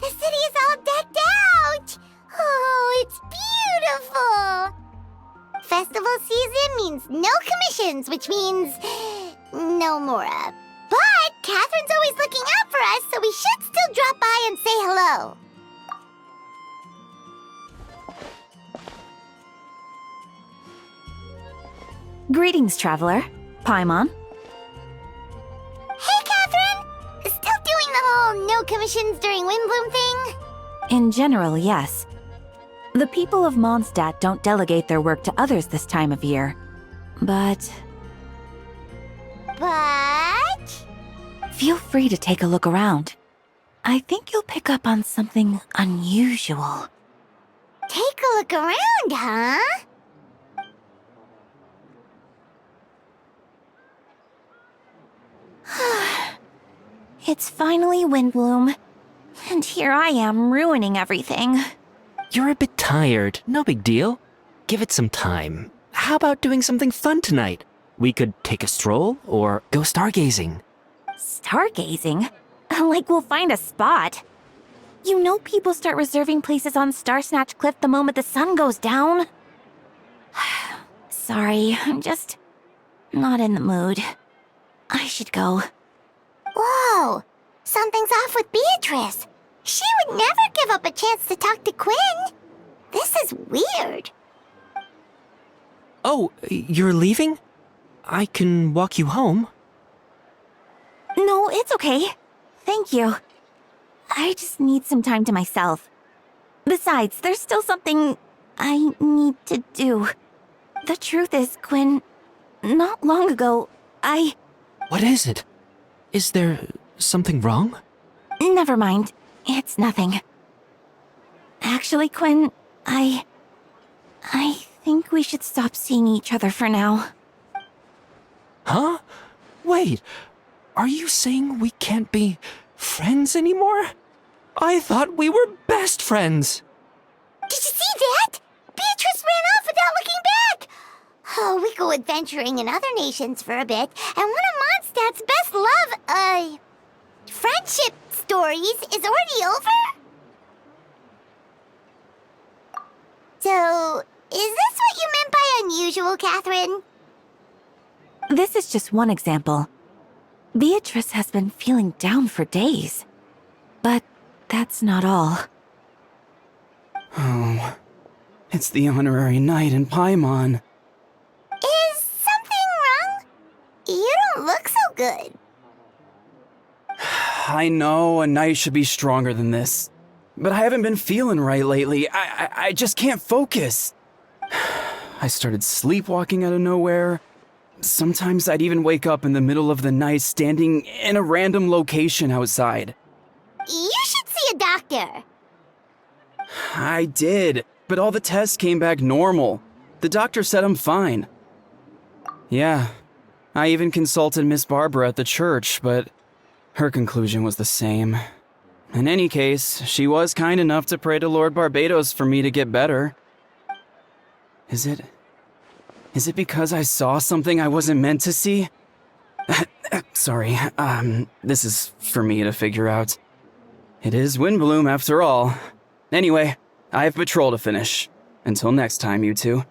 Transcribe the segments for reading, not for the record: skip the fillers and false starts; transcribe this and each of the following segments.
The city is all decked out! Oh, it's beautiful! Festival season means no commissions, which means no Mora. But Catherine's always looking out for us, so we should still drop by and say hello. Greetings, traveler. Paimon. Hey, Catherine! Still doing the whole no commissions during Windbloom thing? In general, yes. The people of Monstadt don't delegate their work to others this time of year. But feel free to take a look around. I think you'll pick up on something unusual. Take a look around, huh? It's finally Windbloom. And here I am ruining everything. You're a bit tired. No big deal. Give it some time. How about doing something fun tonight? We could take a stroll or go stargazing. Stargazing? Like we'll find a spot. You know people start reserving places on Starsnatch Cliff the moment the sun goes down. Sorry, I'm just not in the mood. I should go. Whoa! Something's off with Beatrice. She would never give up a chance to talk to Quinn. This is weird. Oh, you're leaving? I can walk you home. No, it's okay. Thank you. I just need some time to myself. Besides, there's still something I need to do. The truth is, Quinn, not long ago, What is it? Is there something wrong? Never mind. It's nothing. Actually, Quinn, I think we should stop seeing each other for now. Huh? Wait, are you saying we can't be friends anymore? I thought we were best friends. Did you see that? Beatrice ran off without looking back. Oh, we go adventuring in other nations for a bit, and one of Mondstadt's best friendship stories is already over? So, is this what you meant by unusual, Catherine? This is just one example. Beatrice has been feeling down for days. But that's not all. Oh, it's the honorary knight in Paimon. Is something wrong? You don't look so good. I know a knight should be stronger than this, but I haven't been feeling right lately. I just can't focus. I started sleepwalking out of nowhere. Sometimes I'd even wake up in the middle of the night standing in a random location outside. You should see a doctor. I did, but all the tests came back normal. The doctor said I'm fine. Yeah, I even consulted Miss Barbara at the church, but her conclusion was the same. In any case, she was kind enough to pray to Lord Barbados for me to get better. Is it because I saw something I wasn't meant to see? Sorry, this is for me to figure out. It is Windbloom after all. Anyway, I have patrol to finish. Until next time, you two.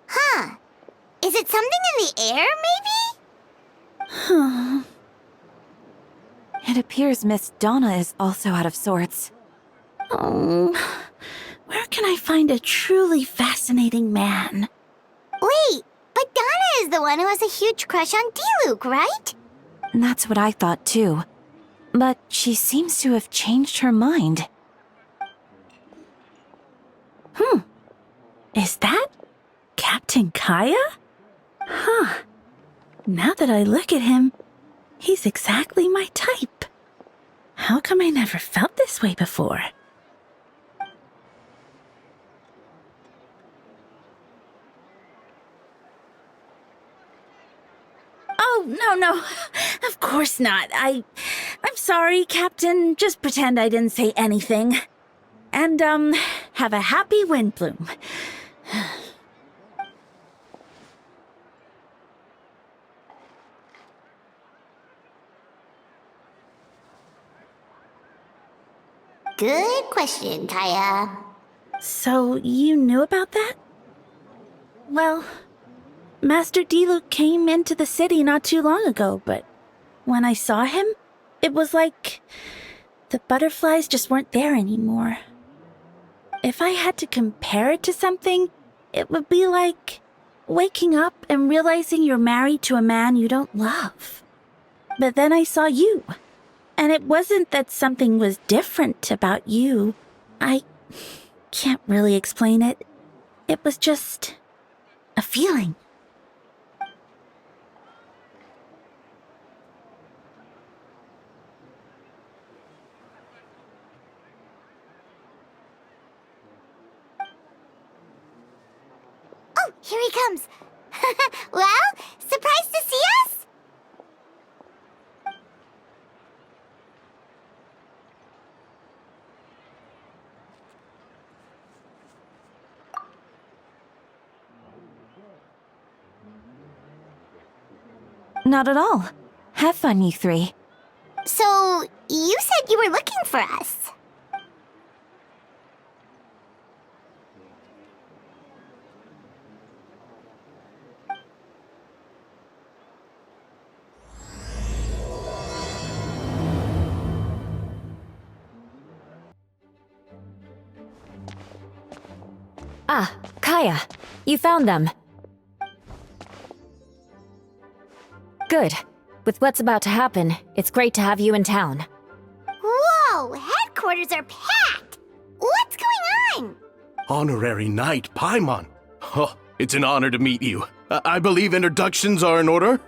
Huh. Is it something in the air, maybe? It appears Miss Donna is also out of sorts. Oh, where can I find a truly fascinating man? Wait, but Donna is the one who has a huge crush on Diluc, right? That's what I thought too. But she seems to have changed her mind. Is that Captain Kaya? Huh. Now that I look at him, he's exactly my type. How come I never felt this way before? Oh, no. Of course not. I'm sorry, Captain. Just pretend I didn't say anything. And, have a happy Windbloom. Good question, Kaya. So you knew about that? Well, Master Diluc came into the city not too long ago, but when I saw him, it was like the butterflies just weren't there anymore. If I had to compare it to something, it would be like waking up and realizing you're married to a man you don't love. But then I saw you, and it wasn't that something was different about you. I can't really explain it. It was just a feeling. Oh, here he comes. Well, surprised to see us? Not at all. Have fun, you three. So, you said you were looking for us. Ah, Kaya, you found them. Good. With what's about to happen, it's great to have you in town. Whoa, headquarters are packed! What's going on? Honorary Knight Paimon. Oh, it's an honor to meet you. I believe introductions are in order?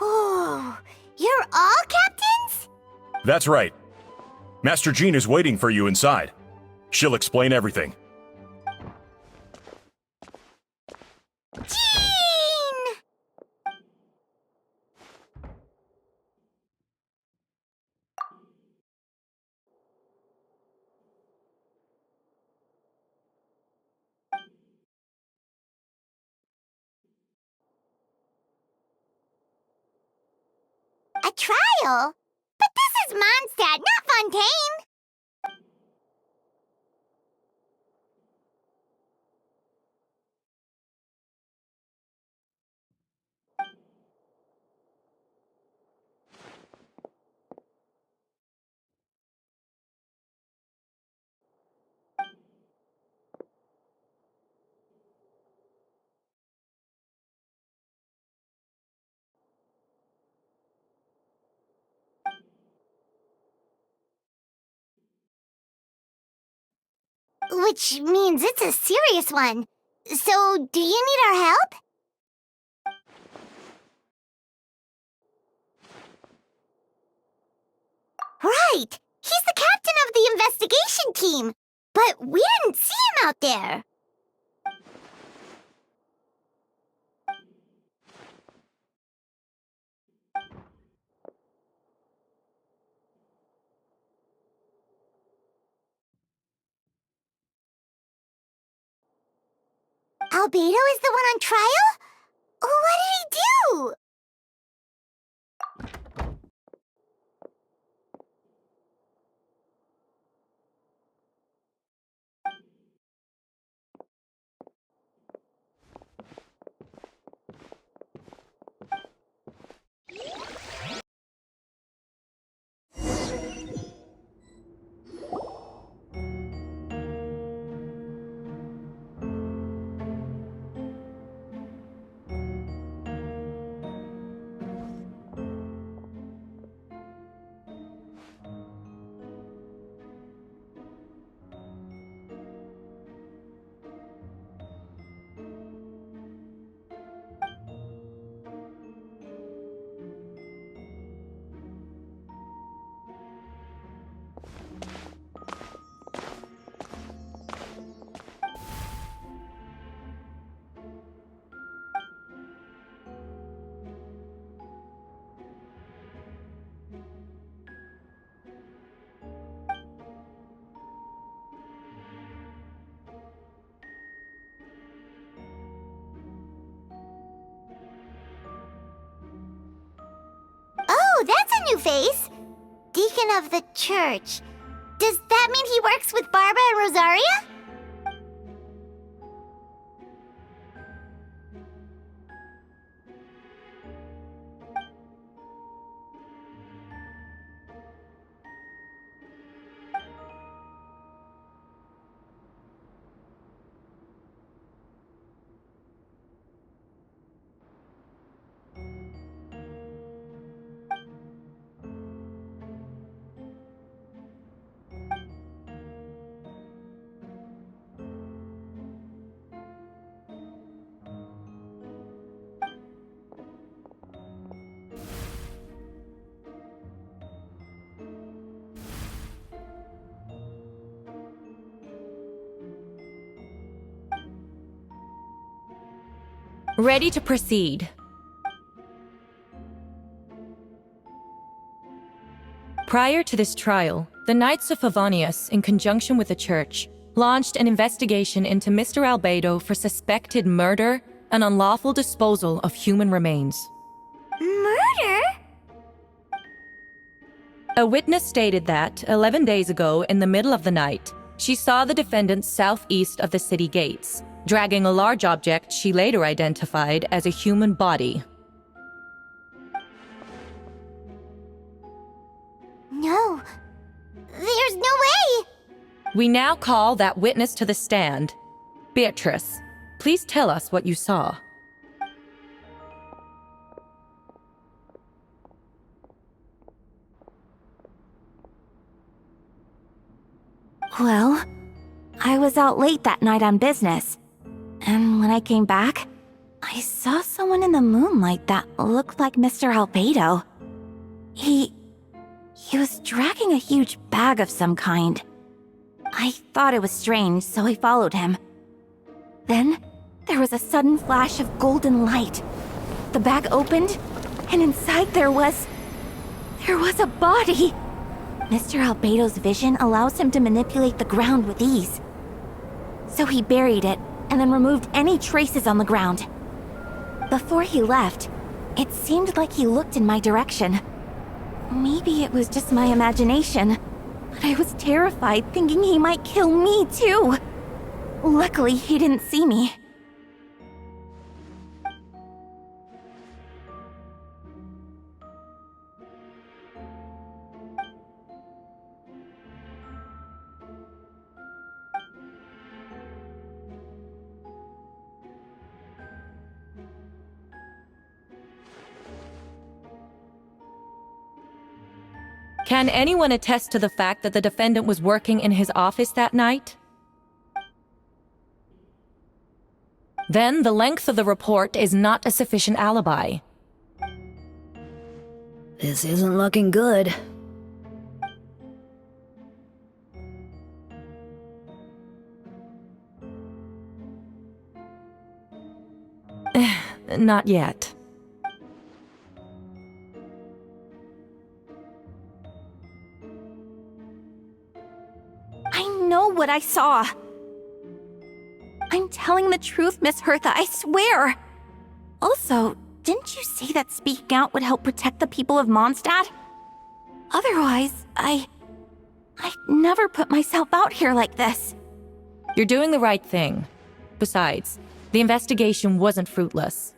Oh, you're all captains? That's right. Master Jean is waiting for you inside. She'll explain everything. Jean! A trial? But this is Monstadt, not Fontaine! Which means it's a serious one. So, do you need our help? Right! He's the captain of the investigation team! But we didn't see him out there! Albedo is the one on trial? What did he do? new face. Deacon of the church. Does that mean he works with Barbara and Rosaria? Ready to proceed. Prior to this trial, the Knights of Favonius, in conjunction with the Church, launched an investigation into Mr. Albedo for suspected murder and unlawful disposal of human remains. Murder? A witness stated that, 11 days ago, in the middle of the night, she saw the defendant southeast of the city gates, dragging a large object she later identified as a human body. No. There's no way! We now call that witness to the stand. Beatrice, please tell us what you saw. Well, I was out late that night on business. And when I came back, I saw someone in the moonlight that looked like Mr. Albedo. He was dragging a huge bag of some kind. I thought it was strange, so I followed him. Then, there was a sudden flash of golden light. The bag opened, and inside there was a body! Mr. Albedo's vision allows him to manipulate the ground with ease. So he buried it, and then removed any traces on the ground. Before he left, it seemed like he looked in my direction. Maybe it was just my imagination, but I was terrified thinking he might kill me too. Luckily, he didn't see me. Can anyone attest to the fact that the defendant was working in his office that night? Then the length of the report is not a sufficient alibi. This isn't looking good. Not yet. I know what I saw. I'm telling the truth, Miss Hertha, I swear. Also, didn't you say that speaking out would help protect the people of Monstadt? Otherwise, I'd never put myself out here like this. You're doing the right thing. Besides, the investigation wasn't fruitless.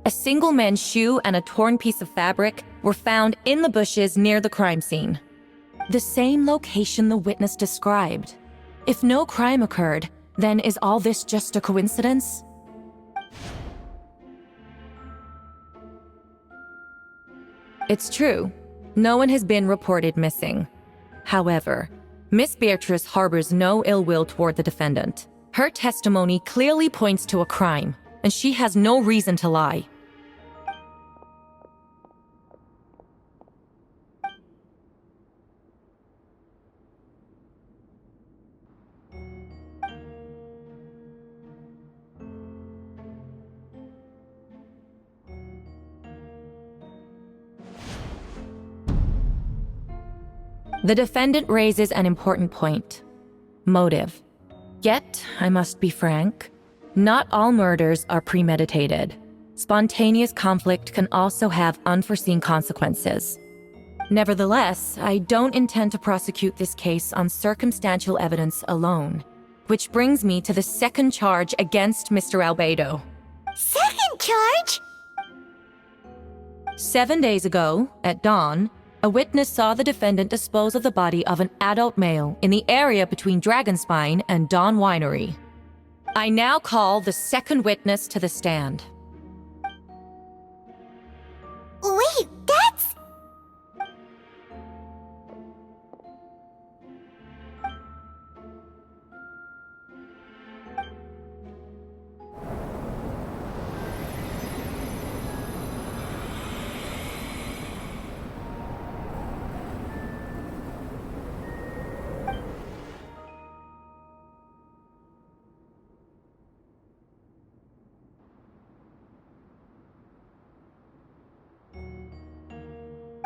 A single man's shoe and a torn piece of fabric were found in the bushes near the crime scene. The same location the witness described. If no crime occurred, then is all this just a coincidence? It's true. No one has been reported missing. However, Miss Beatrice harbors no ill will toward the defendant. Her testimony clearly points to a crime, and she has no reason to lie. The defendant raises an important point: motive. Yet, I must be frank, not all murders are premeditated. Spontaneous conflict can also have unforeseen consequences. Nevertheless, I don't intend to prosecute this case on circumstantial evidence alone. Which brings me to the second charge against Mr. Albedo. Second charge? 7 days ago, at dawn, a witness saw the defendant dispose of the body of an adult male in the area between Dragonspine and Dawn Winery. I now call the second witness to the stand. Wait, that's...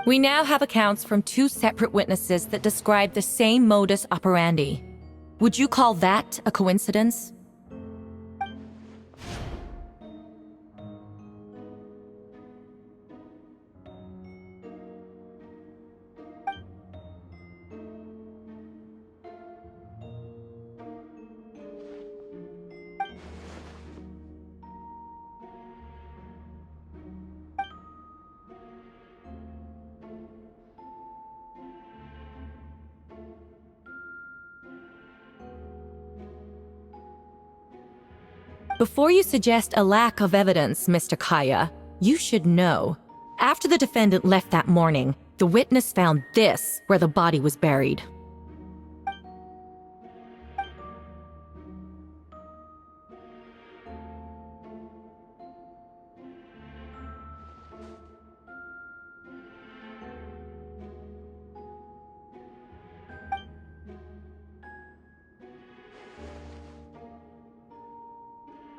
We now have accounts from 2 separate witnesses that describe the same modus operandi. Would you call that a coincidence? Before you suggest a lack of evidence, Mr. Kaya, you should know. After the defendant left that morning, the witness found this where the body was buried.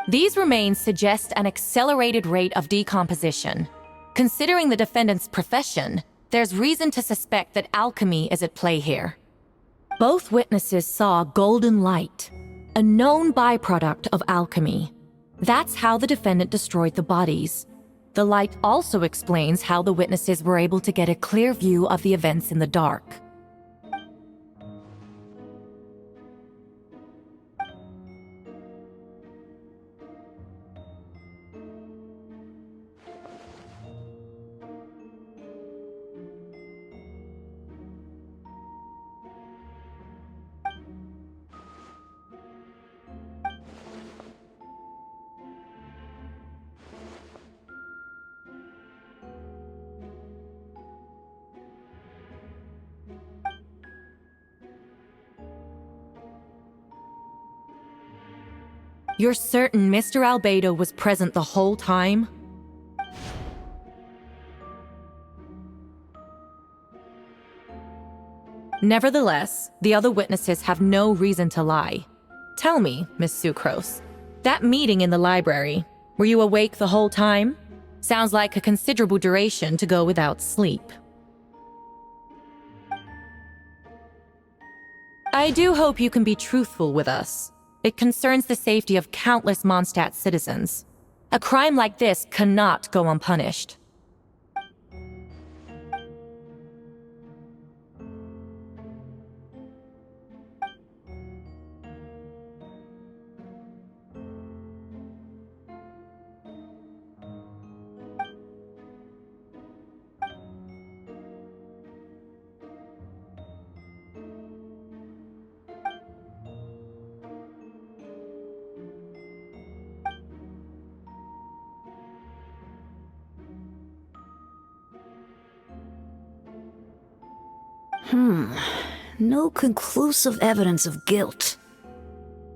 These remains suggest an accelerated rate of decomposition. Considering the defendant's profession, there's reason to suspect that alchemy is at play here. Both witnesses saw golden light, a known byproduct of alchemy. That's how the defendant destroyed the bodies. The light also explains how the witnesses were able to get a clear view of the events in the dark. You're certain Mr. Albedo was present the whole time? Nevertheless, the other witnesses have no reason to lie. Tell me, Miss Sucrose, that meeting in the library, were you awake the whole time? Sounds like a considerable duration to go without sleep. I do hope you can be truthful with us. It concerns the safety of countless Monstadt citizens. A crime like this cannot go unpunished. No conclusive evidence of guilt.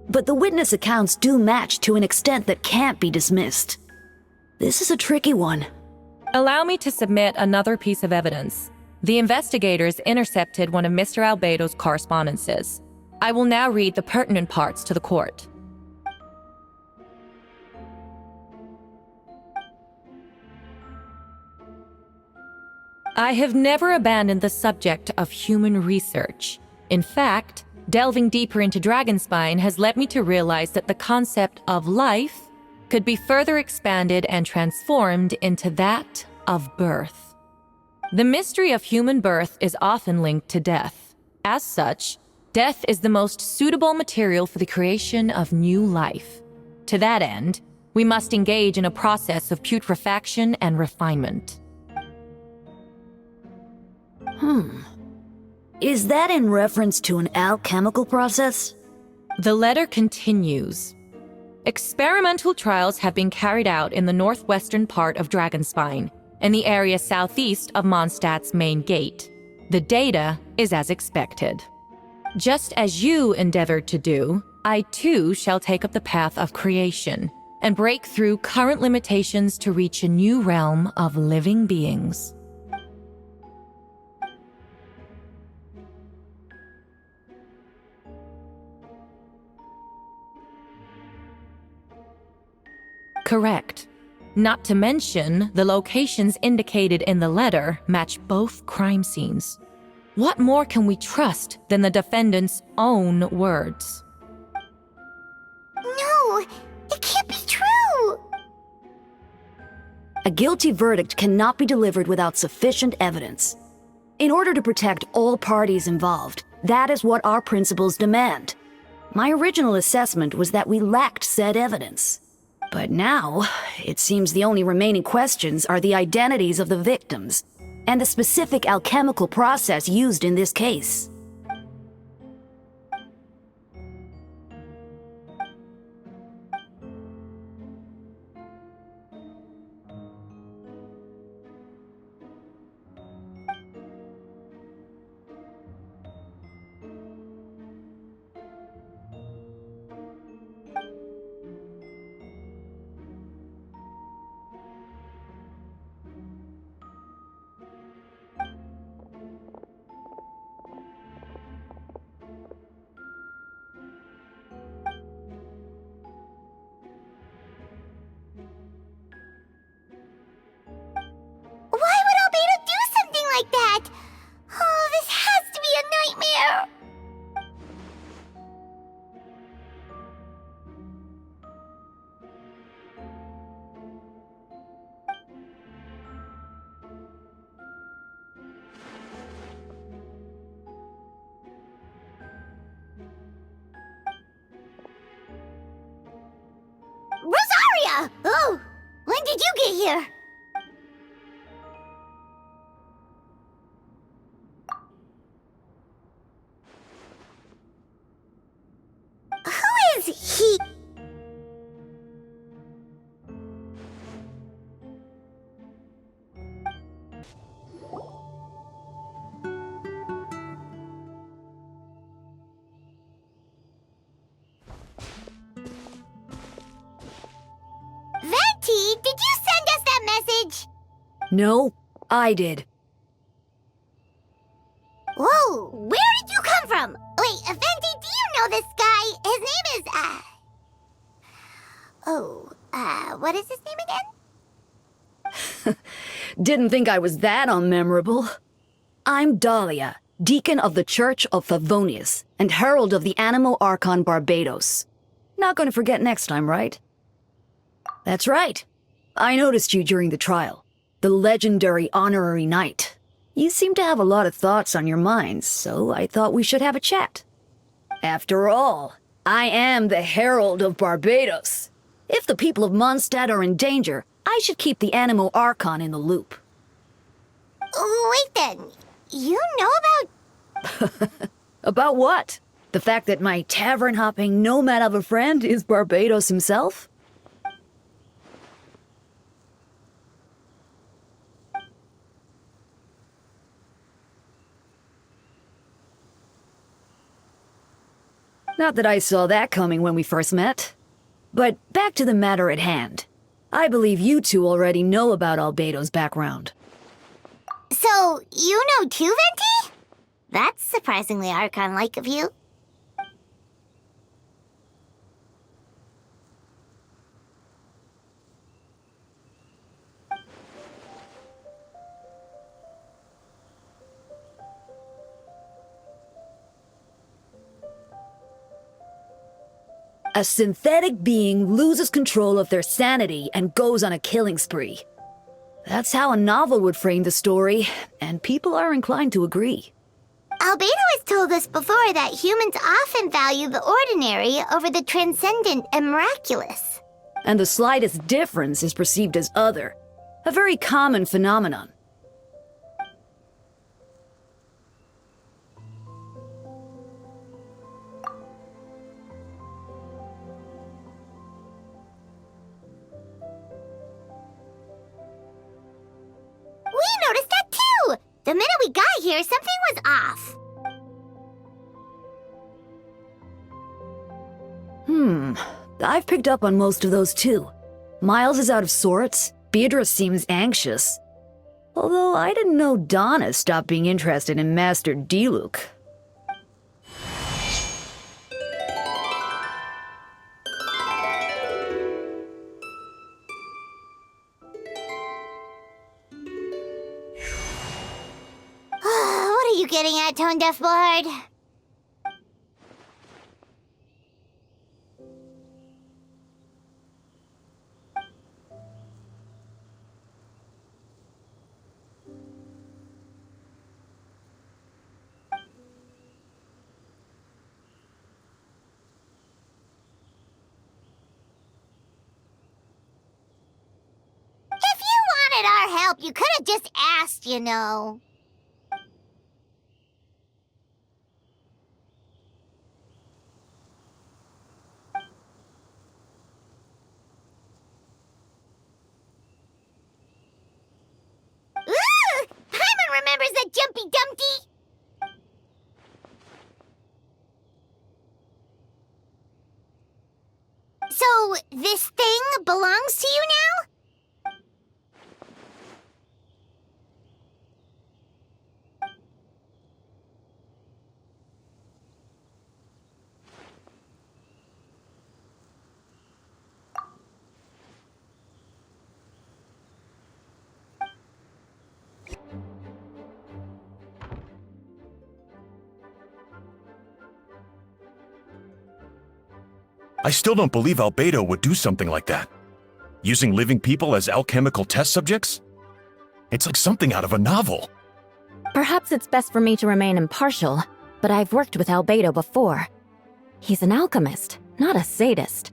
But the witness accounts do match to an extent that can't be dismissed. This is a tricky one. Allow me to submit another piece of evidence. The investigators intercepted one of Mr. Albedo's correspondences. I will now read the pertinent parts to the court. I have never abandoned the subject of human research. In fact, delving deeper into Dragonspine has led me to realize that the concept of life could be further expanded and transformed into that of birth. The mystery of human birth is often linked to death. As such, death is the most suitable material for the creation of new life. To that end, we must engage in a process of putrefaction and refinement. Is that in reference to an alchemical process? The letter continues. Experimental trials have been carried out in the northwestern part of Dragonspine, in the area southeast of Mondstadt's main gate. The data is as expected. Just as you endeavored to do, I too shall take up the path of creation and break through current limitations to reach a new realm of living beings. Correct. Not to mention, the locations indicated in the letter match both crime scenes. What more can we trust than the defendant's own words? No, it can't be true! A guilty verdict cannot be delivered without sufficient evidence. In order to protect all parties involved, that is what our principles demand. My original assessment was that we lacked said evidence. But now, it seems the only remaining questions are the identities of the victims and the specific alchemical process used in this case. Why would Albedo do something like that? Oh, this has to be a nightmare! Rosaria! Oh, when did you get here? Who is he? Venti, did you send us that message? No, I did. Whoa, where did you come from? Wait, Venti, do you know this guy? His name is, what is his name again? Didn't think I was that unmemorable. I'm Dahlia, Deacon of the Church of Favonius and Herald of the Animo Archon Barbados. Not gonna forget next time, right? That's right. I noticed you during the trial. The legendary honorary knight. You seem to have a lot of thoughts on your minds, so I thought we should have a chat. After all, I am the Herald of Barbados. If the people of Monstadt are in danger, I should keep the Animo Archon in the loop. Wait then, you know about... About what? The fact that my tavern-hopping nomad of a friend is Barbados himself? Not that I saw that coming when we first met. But back to the matter at hand. I believe you two already know about Albedo's background. So, you know too, Venti? That's surprisingly Archon-like of you. A synthetic being loses control of their sanity and goes on a killing spree. That's how a novel would frame the story, and people are inclined to agree. Albedo has told us before that humans often value the ordinary over the transcendent and miraculous. And the slightest difference is perceived as other, a very common phenomenon. We noticed that too! The minute we got here, something was off. I've picked up on most of those too. Miles is out of sorts, Beatrice seems anxious. Although I didn't know Donna stopped being interested in Master Diluc. What are you getting at, Tone Deaf Bard? If you wanted our help, you could have just asked, you know. Ooh! Paimon remembers that Jumpy Dumpty! So, this thing belongs to you now? I still don't believe Albedo would do something like that. Using living people as alchemical test subjects? It's like something out of a novel. Perhaps it's best for me to remain impartial, but I've worked with Albedo before. He's an alchemist, not a sadist.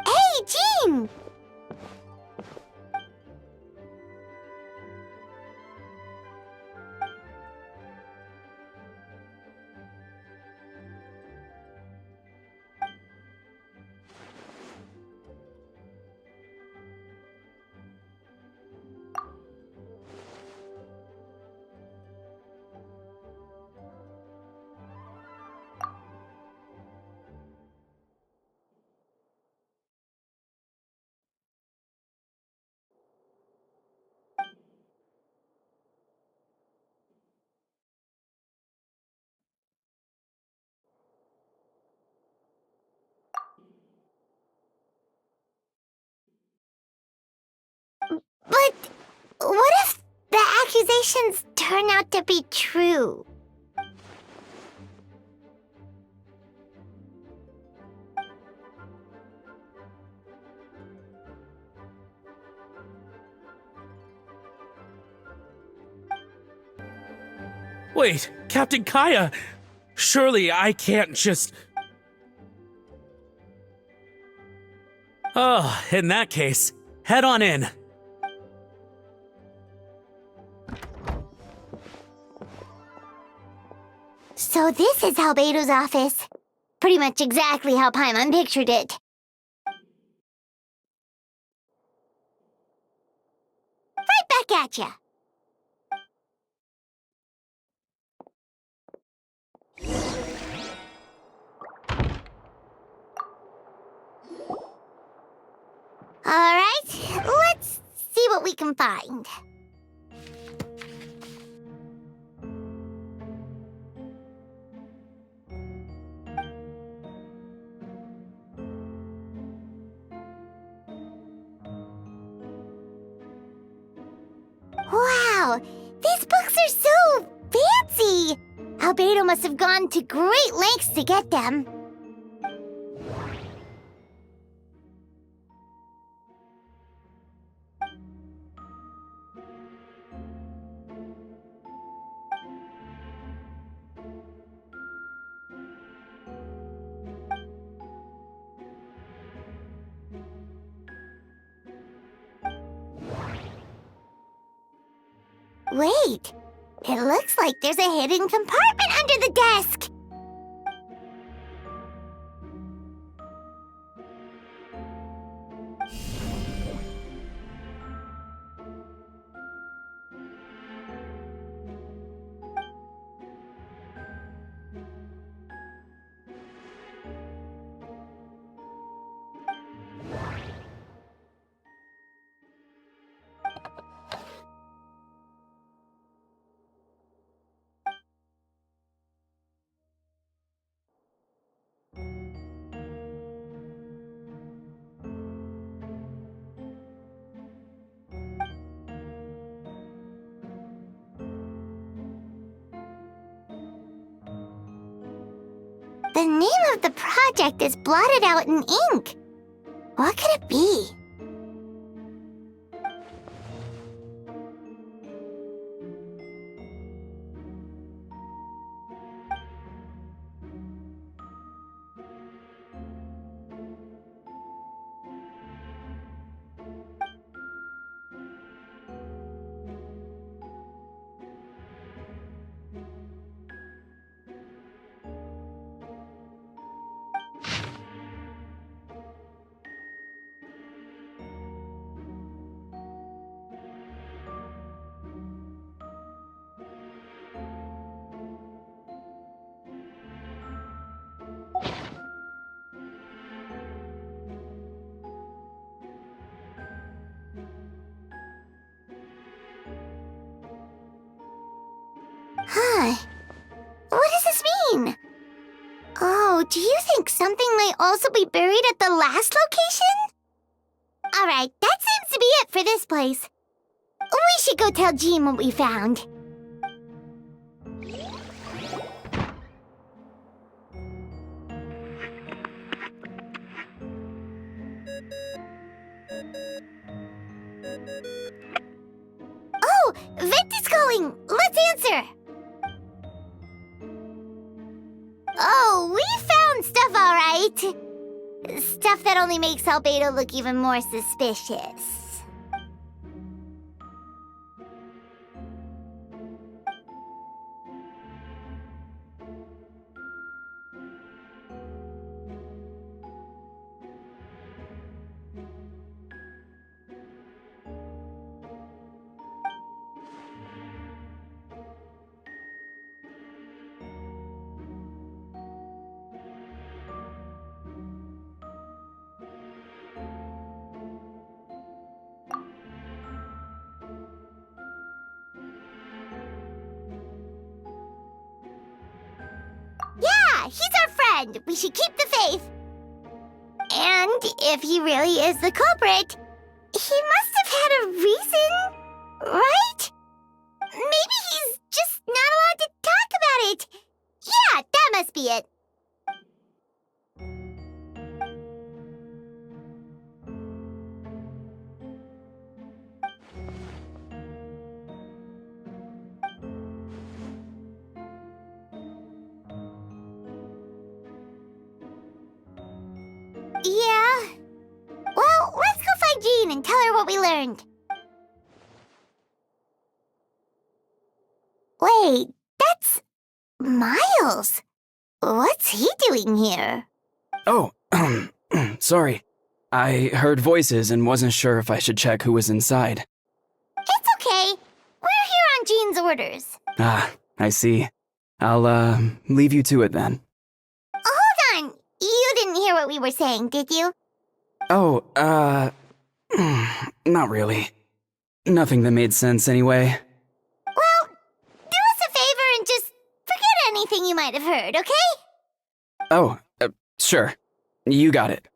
Hey, Jean! But what if the accusations turn out to be true? Wait, Captain Kaya! Surely I can't just... Oh, in that case, head on in. So this is Albedo's office. Pretty much exactly how Paimon pictured it. Right back at ya. Alright, let's see what we can find. Wow! These books are so fancy! Albedo must have gone to great lengths to get them. Wait, it looks like there's a hidden compartment under the desk. The name of the project is blotted out in ink. What could it be? Huh. What does this mean? Oh, do you think something might also be buried at the last location? Alright, that seems to be it for this place. We should go tell Jean what we found. Oh, Vent is calling! Let's answer! Oh, we found stuff, all right. Stuff that only makes Albedo look even more suspicious. Yeah, he's our friend. We should keep the faith. And if he really is the culprit, he must have had a reason, right? Maybe he's just not allowed to talk about it. Yeah, that must be it. Yeah. Well, let's go find Jean and tell her what we learned. Wait, that's Miles. What's he doing here? Oh, sorry. I heard voices and wasn't sure if I should check who was inside. It's okay. We're here on Jean's orders. Ah, I see. I'll, leave you to it then. Hold on. You didn't hear what we were saying, did you? Oh, not really. Nothing that made sense anyway. Well, do us a favor and just forget anything you might have heard, okay? Oh, sure. You got it.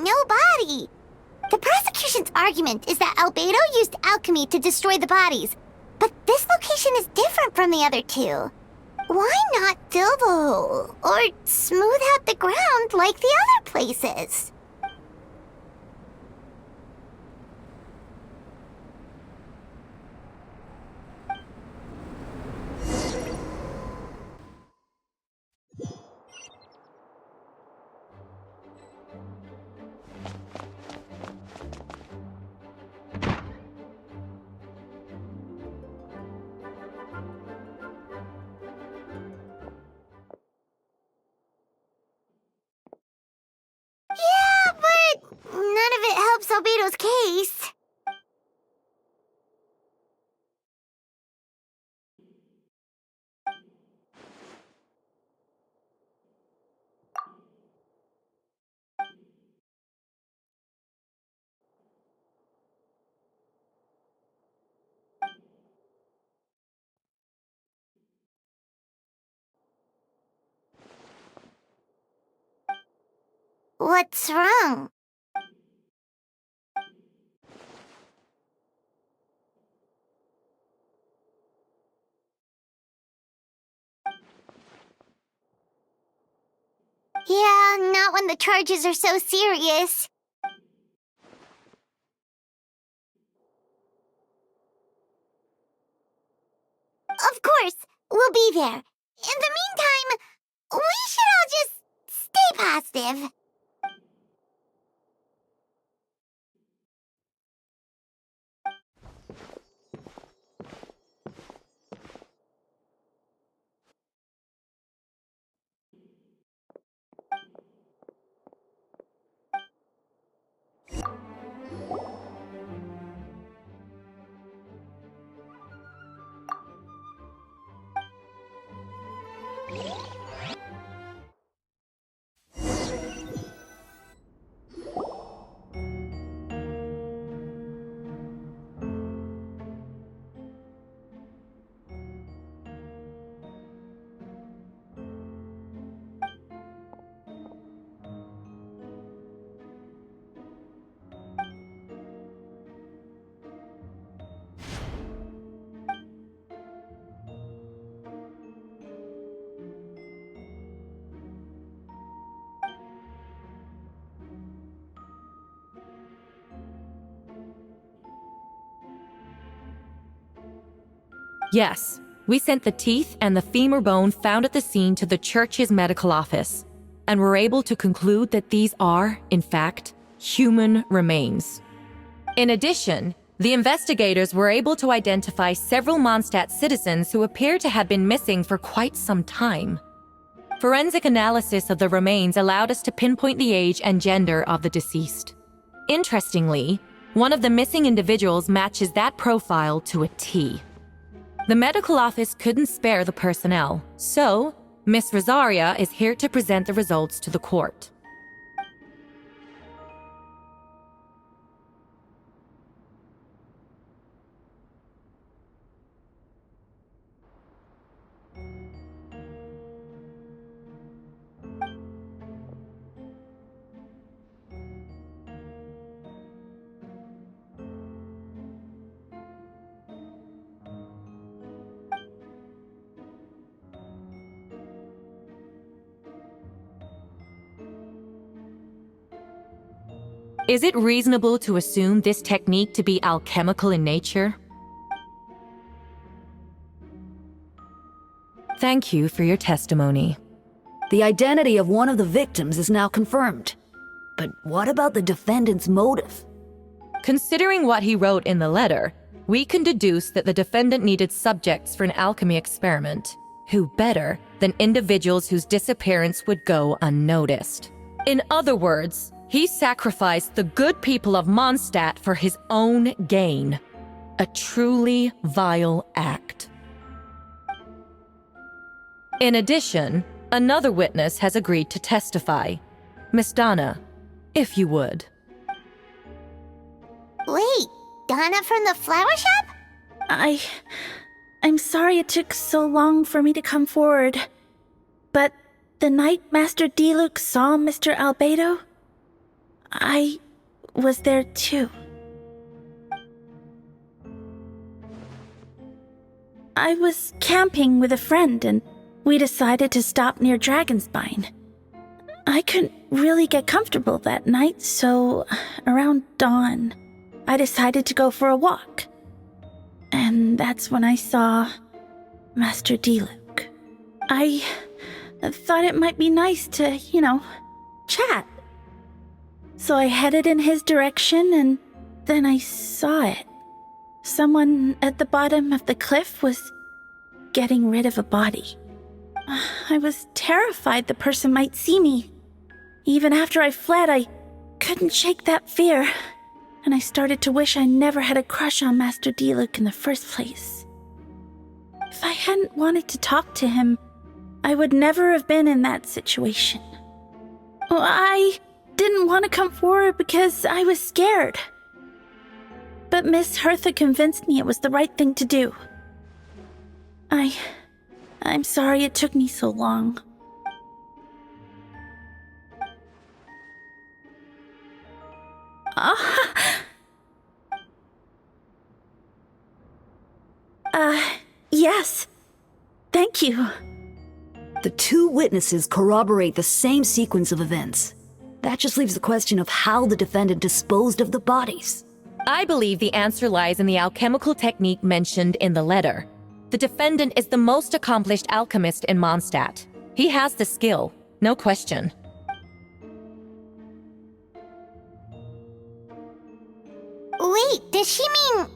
no body. The prosecution's argument is that Albedo used alchemy to destroy the bodies, but this location is different from the other two. Why not fill the hole, or smooth out the ground like the other places? Yeah, but none of it helps Albedo's case. What's wrong? Yeah, not when the charges are so serious. Of course, we'll be there. In the meantime, we should all just stay positive. Yes, we sent the teeth and the femur bone found at the scene to the church's medical office, and were able to conclude that these are, in fact, human remains. In addition, the investigators were able to identify several Monstadt citizens who appear to have been missing for quite some time. Forensic analysis of the remains allowed us to pinpoint the age and gender of the deceased. Interestingly, one of the missing individuals matches that profile to a T. The medical office couldn't spare the personnel, so Miss Rosaria is here to present the results to the court. Is it reasonable to assume this technique to be alchemical in nature? Thank you for your testimony. The identity of one of the victims is now confirmed. But what about the defendant's motive? Considering what he wrote in the letter, we can deduce that the defendant needed subjects for an alchemy experiment. Who better than individuals whose disappearance would go unnoticed? In other words, he sacrificed the good people of Monstadt for his own gain. A truly vile act. In addition, another witness has agreed to testify. Miss Donna, if you would. Wait, Donna from the flower shop? I'm sorry it took so long for me to come forward. But the night Master Diluc saw Mr. Albedo, I was there too. I was camping with a friend and we decided to stop near Dragonspine. I couldn't really get comfortable that night, so around dawn, I decided to go for a walk. And that's when I saw Master Diluc. I thought it might be nice to, chat. So I headed in his direction and then I saw it. Someone at the bottom of the cliff was getting rid of a body. I was terrified the person might see me. Even after I fled, I couldn't shake that fear, and I started to wish I never had a crush on Master Diluc in the first place. If I hadn't wanted to talk to him, I would never have been in that situation. Well, I didn't want to come forward because I was scared. But Miss Hertha convinced me it was the right thing to do. I'm sorry it took me so long. Yes. Thank you. The two witnesses corroborate the same sequence of events. That just leaves the question of how the defendant disposed of the bodies. I believe the answer lies in the alchemical technique mentioned in the letter. The defendant is the most accomplished alchemist in Monstadt. He has the skill, no question. Wait, does she mean...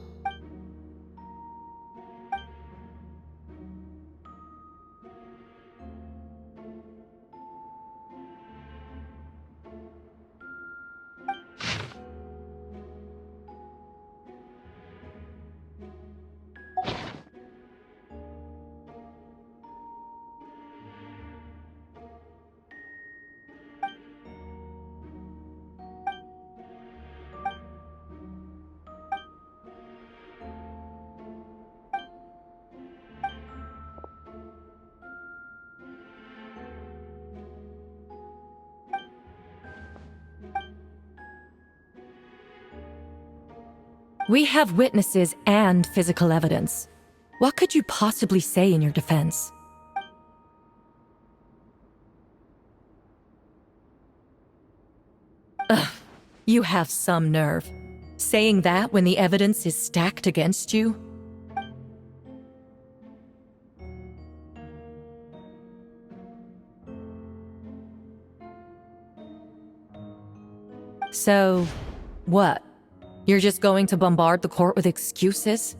We have witnesses and physical evidence. What could you possibly say in your defense? Ugh, you have some nerve. Saying that when the evidence is stacked against you? So, what? You're just going to bombard the court with excuses?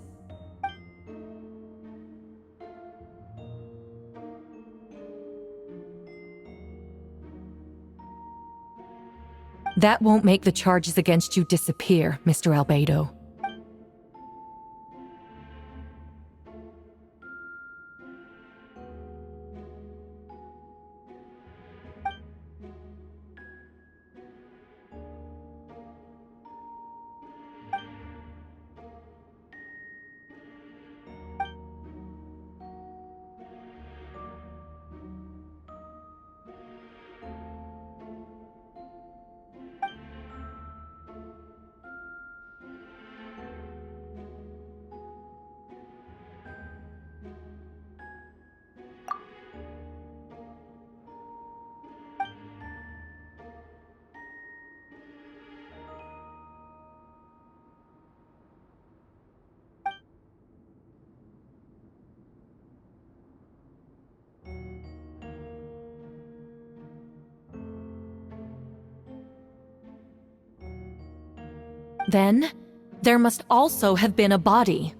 That won't make the charges against you disappear, Mr. Albedo. Then, there must also have been a body.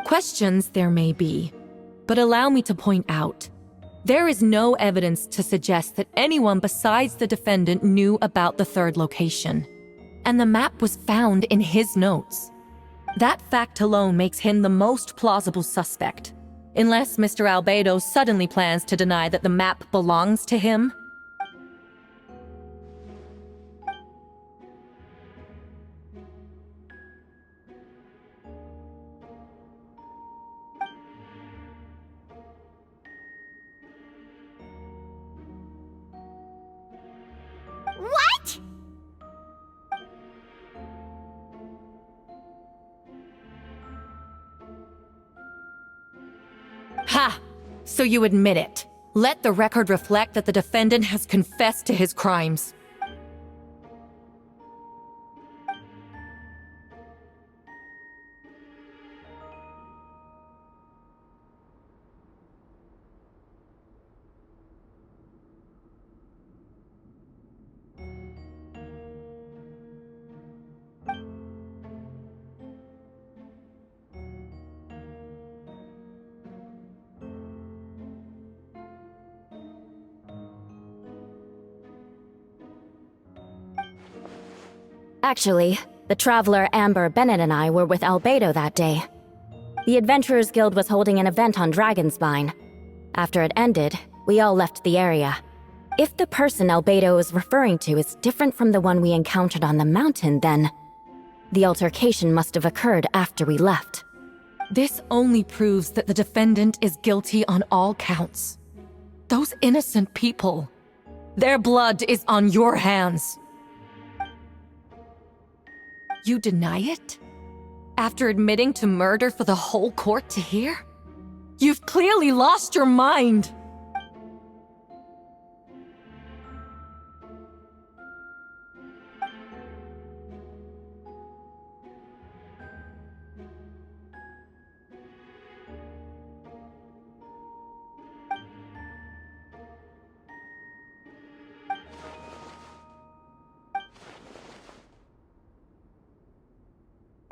Questions there may be, but allow me to point out, there is no evidence to suggest that anyone besides the defendant knew about the third location, and the map was found in his notes. That fact alone makes him the most plausible suspect, unless Mr. Albedo suddenly plans to deny that the map belongs to him. What? Ha! So you admit it. Let the record reflect that the defendant has confessed to his crimes. Actually, the traveler Amber Bennett and I were with Albedo that day. The Adventurers Guild was holding an event on Dragonspine. After it ended, we all left the area. If the person Albedo is referring to is different from the one we encountered on the mountain, then the altercation must have occurred after we left. This only proves that the defendant is guilty on all counts. Those innocent people, their blood is on your hands. You deny it? After admitting to murder for the whole court to hear? You've clearly lost your mind!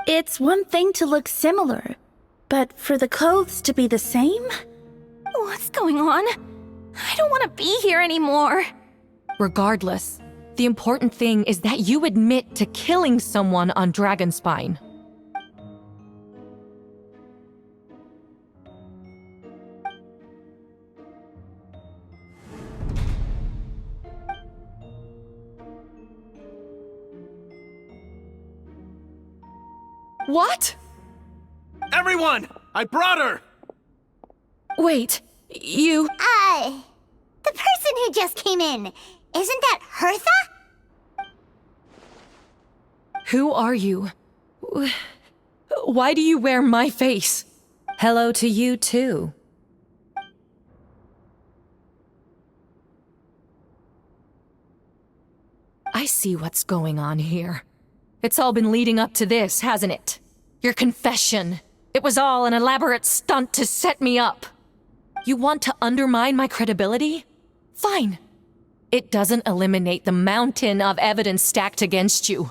It's one thing to look similar, but for the clothes to be the same? What's going on? I don't want to be here anymore. Regardless, the important thing is that you admit to killing someone on Dragonspine. What? Everyone! I brought her! Wait, you... The person who just came in, isn't that Hertha? Who are you? Why do you wear my face? Hello to you, too. I see what's going on here. It's all been leading up to this, hasn't it? Your confession. It was all an elaborate stunt to set me up. You want to undermine my credibility? Fine. It doesn't eliminate the mountain of evidence stacked against you.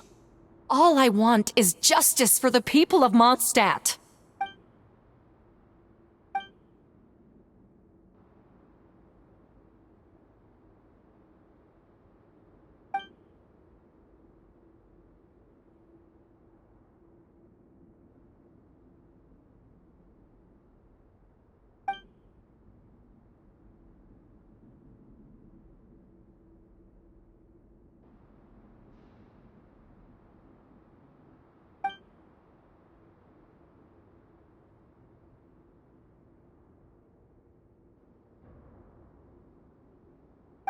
All I want is justice for the people of Monstadt.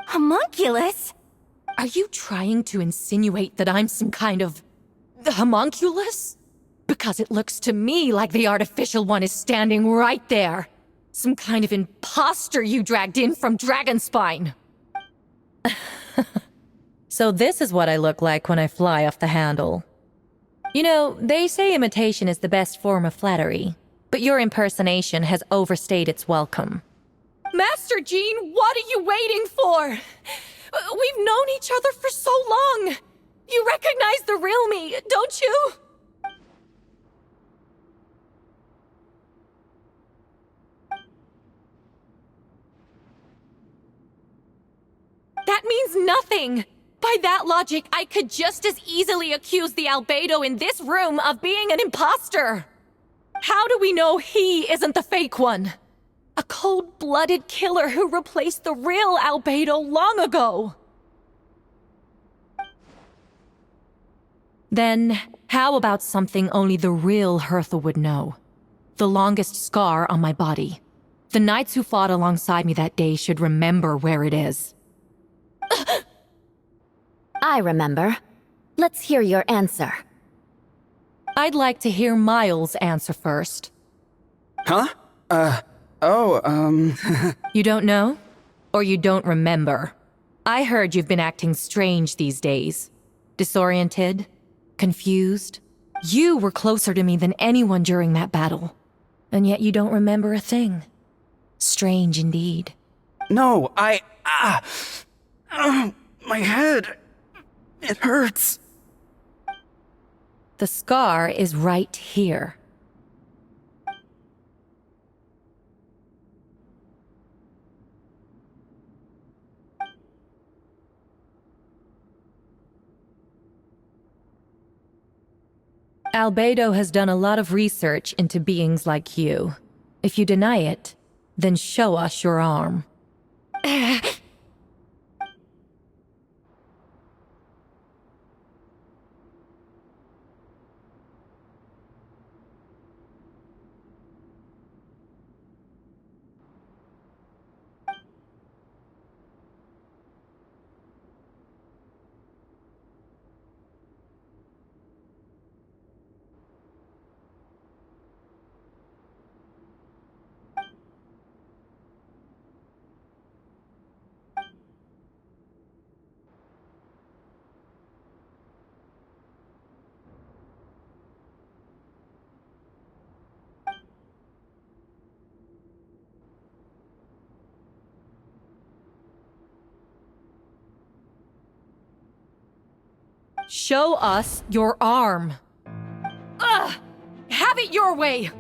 Homunculus? Are you trying to insinuate that I'm some kind of... homunculus? Because it looks to me like the artificial one is standing right there. Some kind of imposter you dragged in from Dragonspine. So this is what I look like when I fly off the handle. You know, they say imitation is the best form of flattery, but your impersonation has overstayed its welcome. Master Jean, what are you waiting for? We've known each other for so long. You recognize the real me, don't you? means nothing! By that logic, I could just as easily accuse the Albedo in this room of being an imposter! How do we know he isn't the fake one? A cold-blooded killer who replaced the real Albedo long ago! Then, how about something only the real Hertha would know? The longest scar on my body. The knights who fought alongside me that day should remember where it is. I remember. Let's hear your answer. I'd like to hear Miles' answer first. Huh? You don't know? Or you don't remember? I heard you've been acting strange these days. Disoriented? Confused? You were closer to me than anyone during that battle. And yet you don't remember a thing. Strange indeed. No, my head. It hurts. The scar is right here. Albedo has done a lot of research into beings like you. If you deny it, then show us your arm. Show us your arm. Ugh! Have it your way!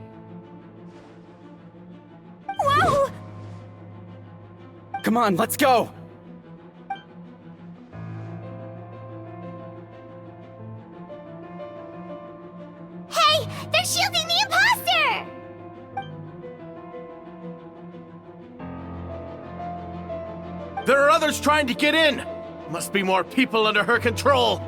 Whoa! Come on, let's go! Hey! They're shielding the imposter! There are others trying to get in! Must be more people under her control!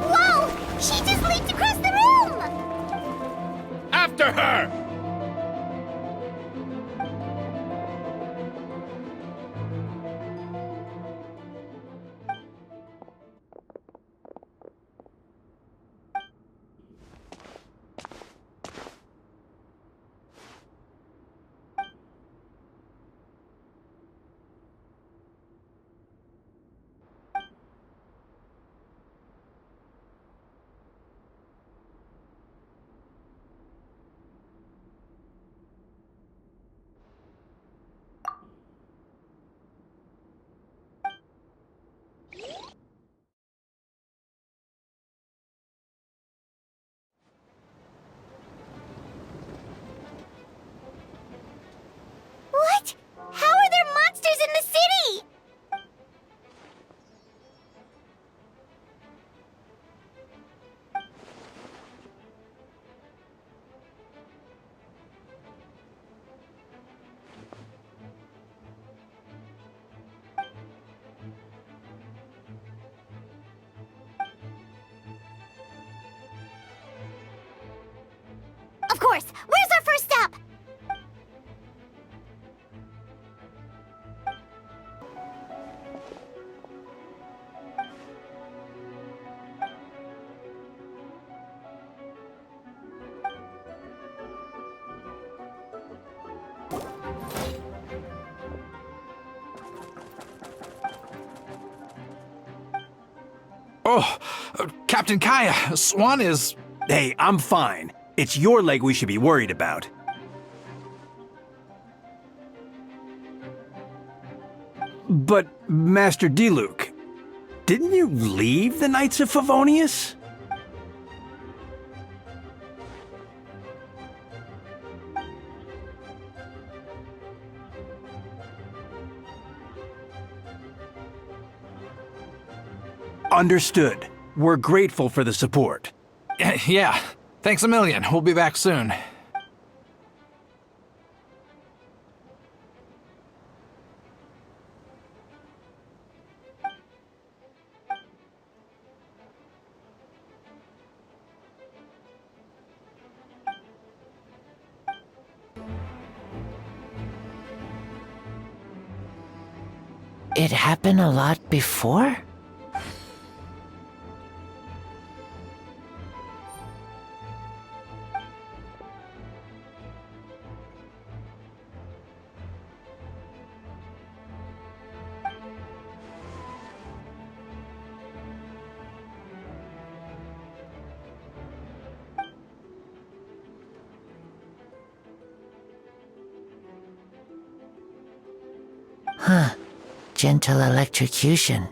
Whoa! She just leaped across the room! After her! What? How are there monsters in the city? Of course! Where's our first step? Oh, Captain Kaya, Swan is... Hey, I'm fine. It's your leg we should be worried about. But, Master Diluc, didn't you leave the Knights of Favonius? Understood. We're grateful for the support. Yeah, thanks a million. We'll be back soon. It happened a lot before? Huh. Gentle electrocution.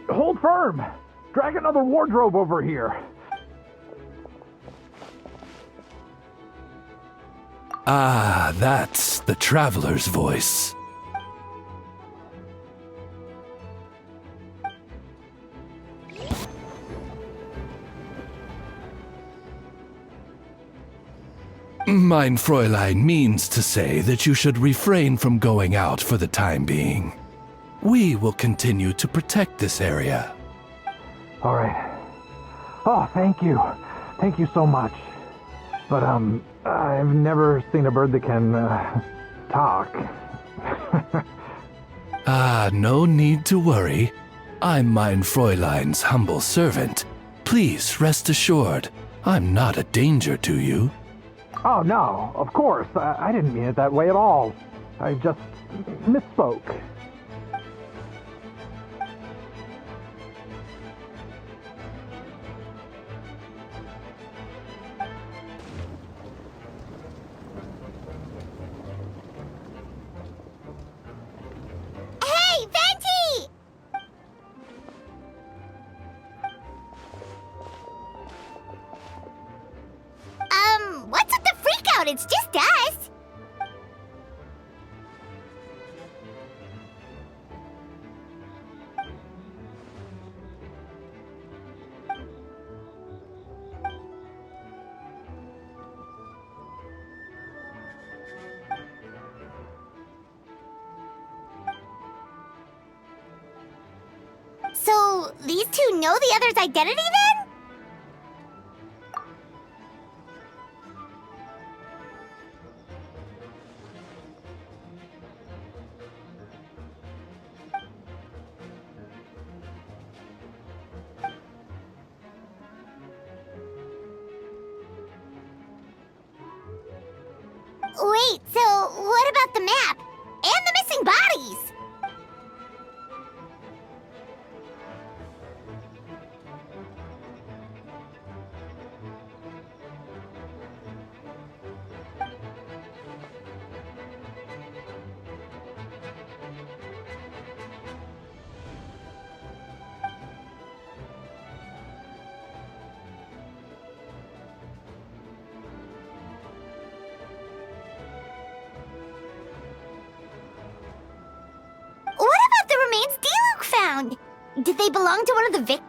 Hold firm! Drag another wardrobe over here. Ah, that's the traveler's voice. Mein Fräulein means to say that you should refrain from going out for the time being. We will continue to protect this area. All right. Oh, thank you. Thank you so much. But, I've never seen a bird that can, talk. Ah, no need to worry. I'm Mein Fräulein's humble servant. Please rest assured, I'm not a danger to you. Oh, no, of course. I didn't mean it that way at all. I just misspoke. Hey, Venti! What's with the freak out? It's just us. So, these two know the other's identity then? Wait, so what about the map? And the missing bodies? What about the remains D-Luke found? Did they belong to one of the victims?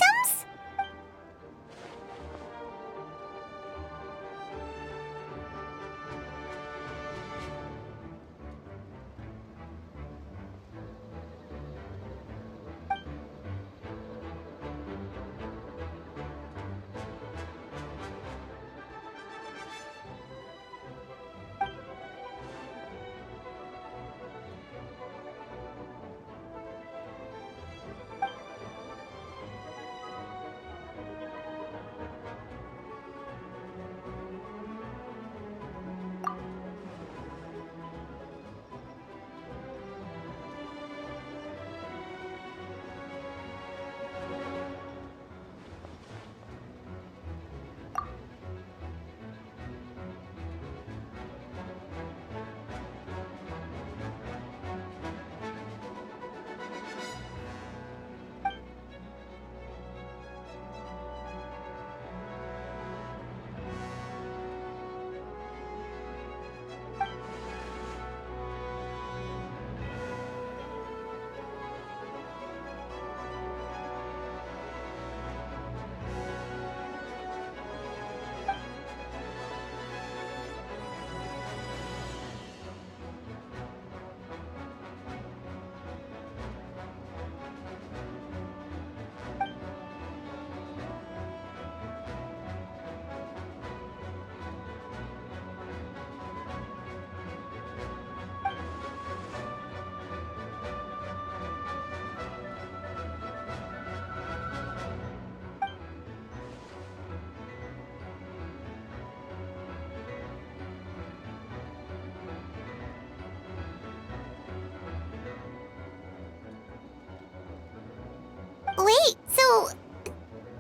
So,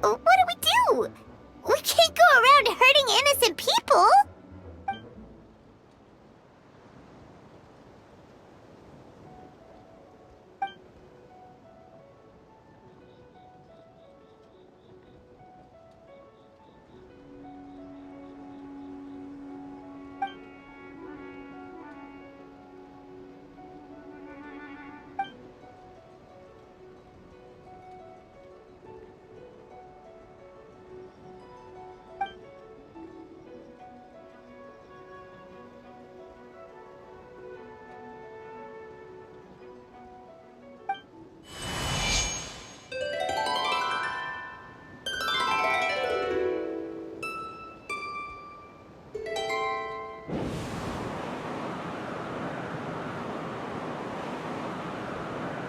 what do? We can't go around hurting innocent people!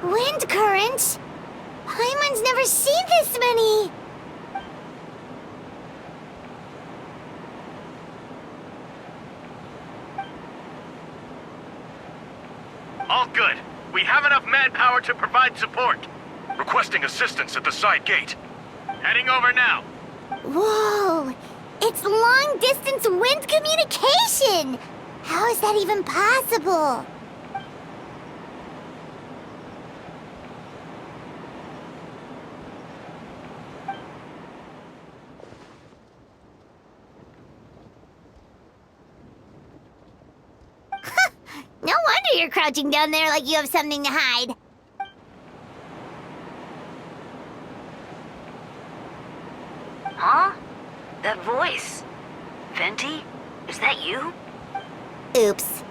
Wind currents? Paimon's never seen this many! All good. We have enough manpower to provide support. Requesting assistance at the side gate. Heading over now. Whoa! It's long-distance wind communication! How is that even possible? No wonder you're crouching down there like you have something to hide. Huh? That voice. Venti? Is that you? Oops.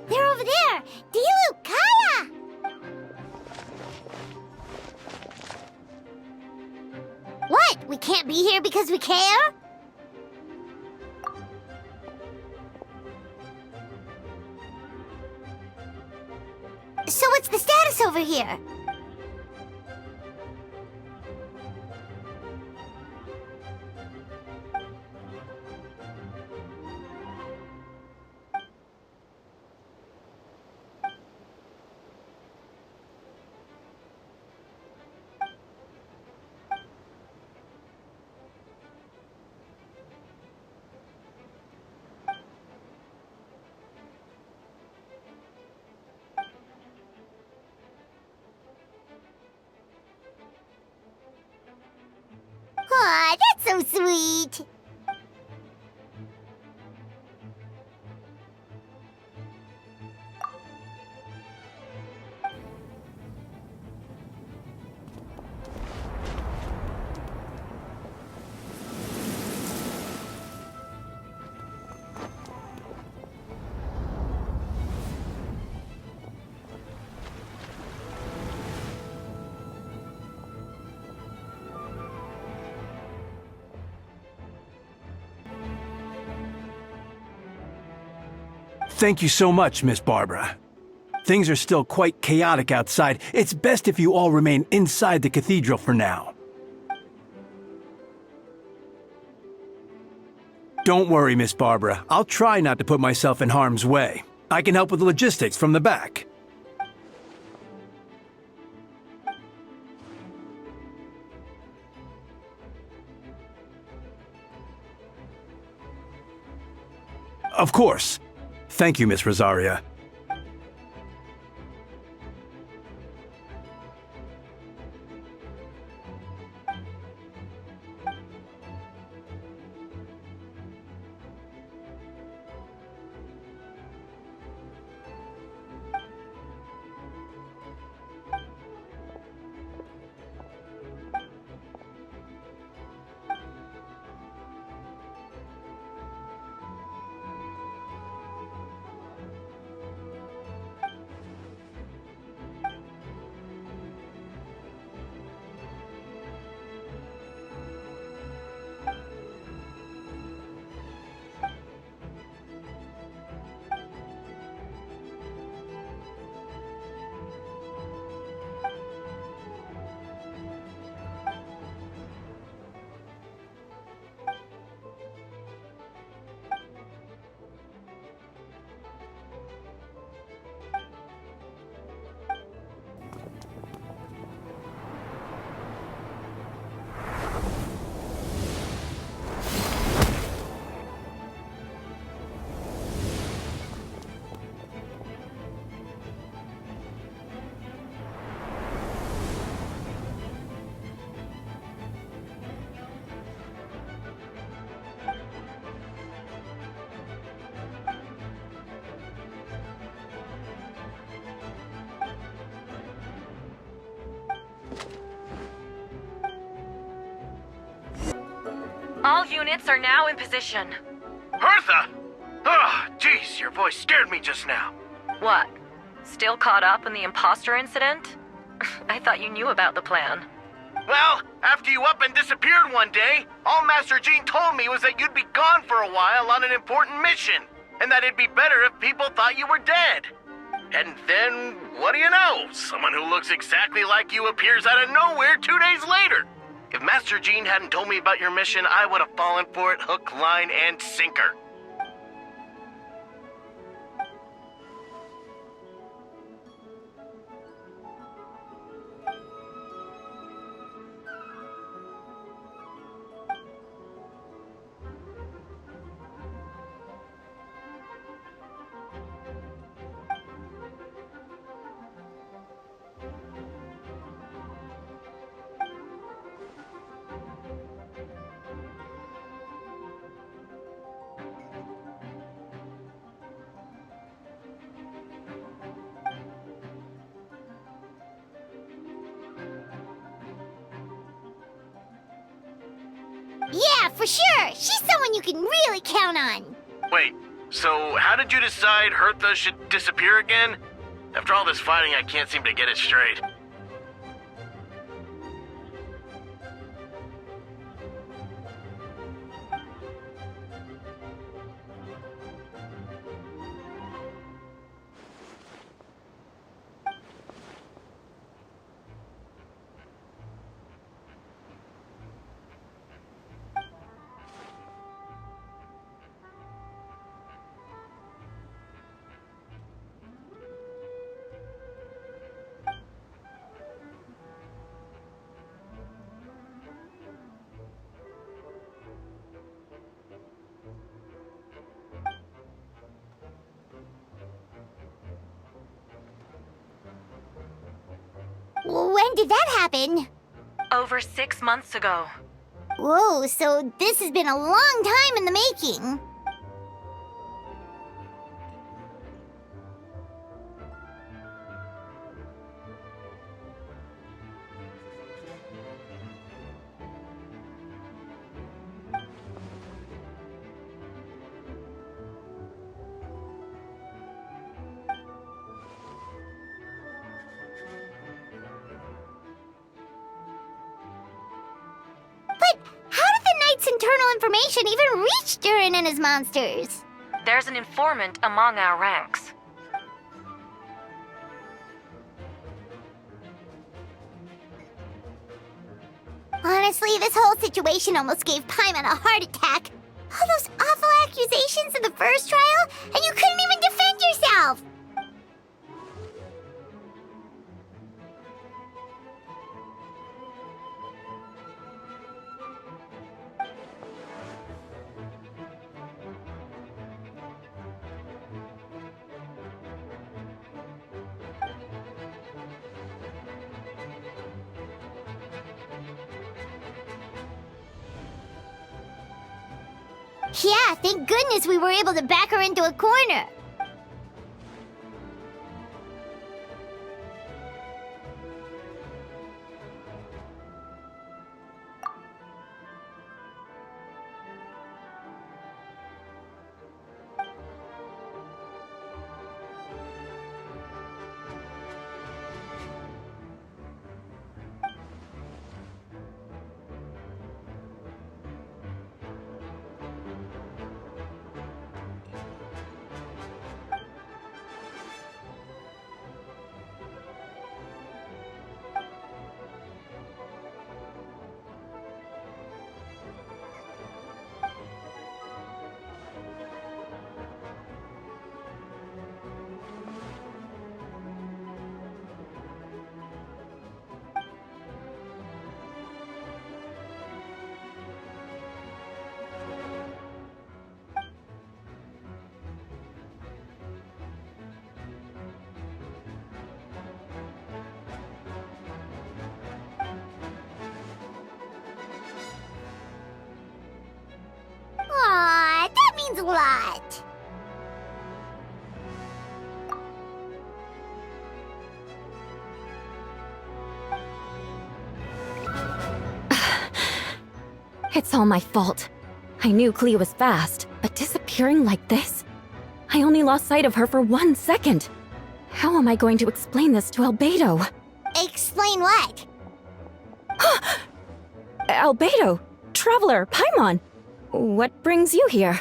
They're over there! Dilu, Kaya! What? We can't be here because we care? So what's the status over here? Aw, that's so sweet! Thank you so much, Miss Barbara. Things are still quite chaotic outside. It's best if you all remain inside the cathedral for now. Don't worry, Miss Barbara. I'll try not to put myself in harm's way. I can help with the logistics from the back. Of course. Thank you, Miss Rosaria. All units are now in position. Hertha! Oh, jeez, your voice scared me just now. What? Still caught up in the imposter incident? I thought you knew about the plan. Well, after you up and disappeared one day, all Master Jean told me was that you'd be gone for a while on an important mission, and that it'd be better if people thought you were dead. And then, what do you know? Someone who looks exactly like you appears out of nowhere 2 days later. If Master Jean hadn't told me about your mission, I would have fallen for it hook, line, and sinker. Yeah, for sure. She's someone you can really count on. Wait, so how did you decide Hertha should disappear again? After all this fighting, I can't seem to get it straight. When did that happen? Over 6 months ago. Whoa, so this has been a long time in the making. But how did the Knight's internal information even reach Durin and his monsters? There's an informant among our ranks. Honestly, this whole situation almost gave Paimon a heart attack. All those awful accusations in the first trial, and you couldn't even defend yourself! Yeah, thank goodness we were able to back her into a corner. Aw, that means a lot. It's all my fault. I knew Clea was fast, but disappearing like this? I only lost sight of her for 1 second. How am I going to explain this to Albedo? Explain what? Albedo! Traveler! Paimon! What brings you here?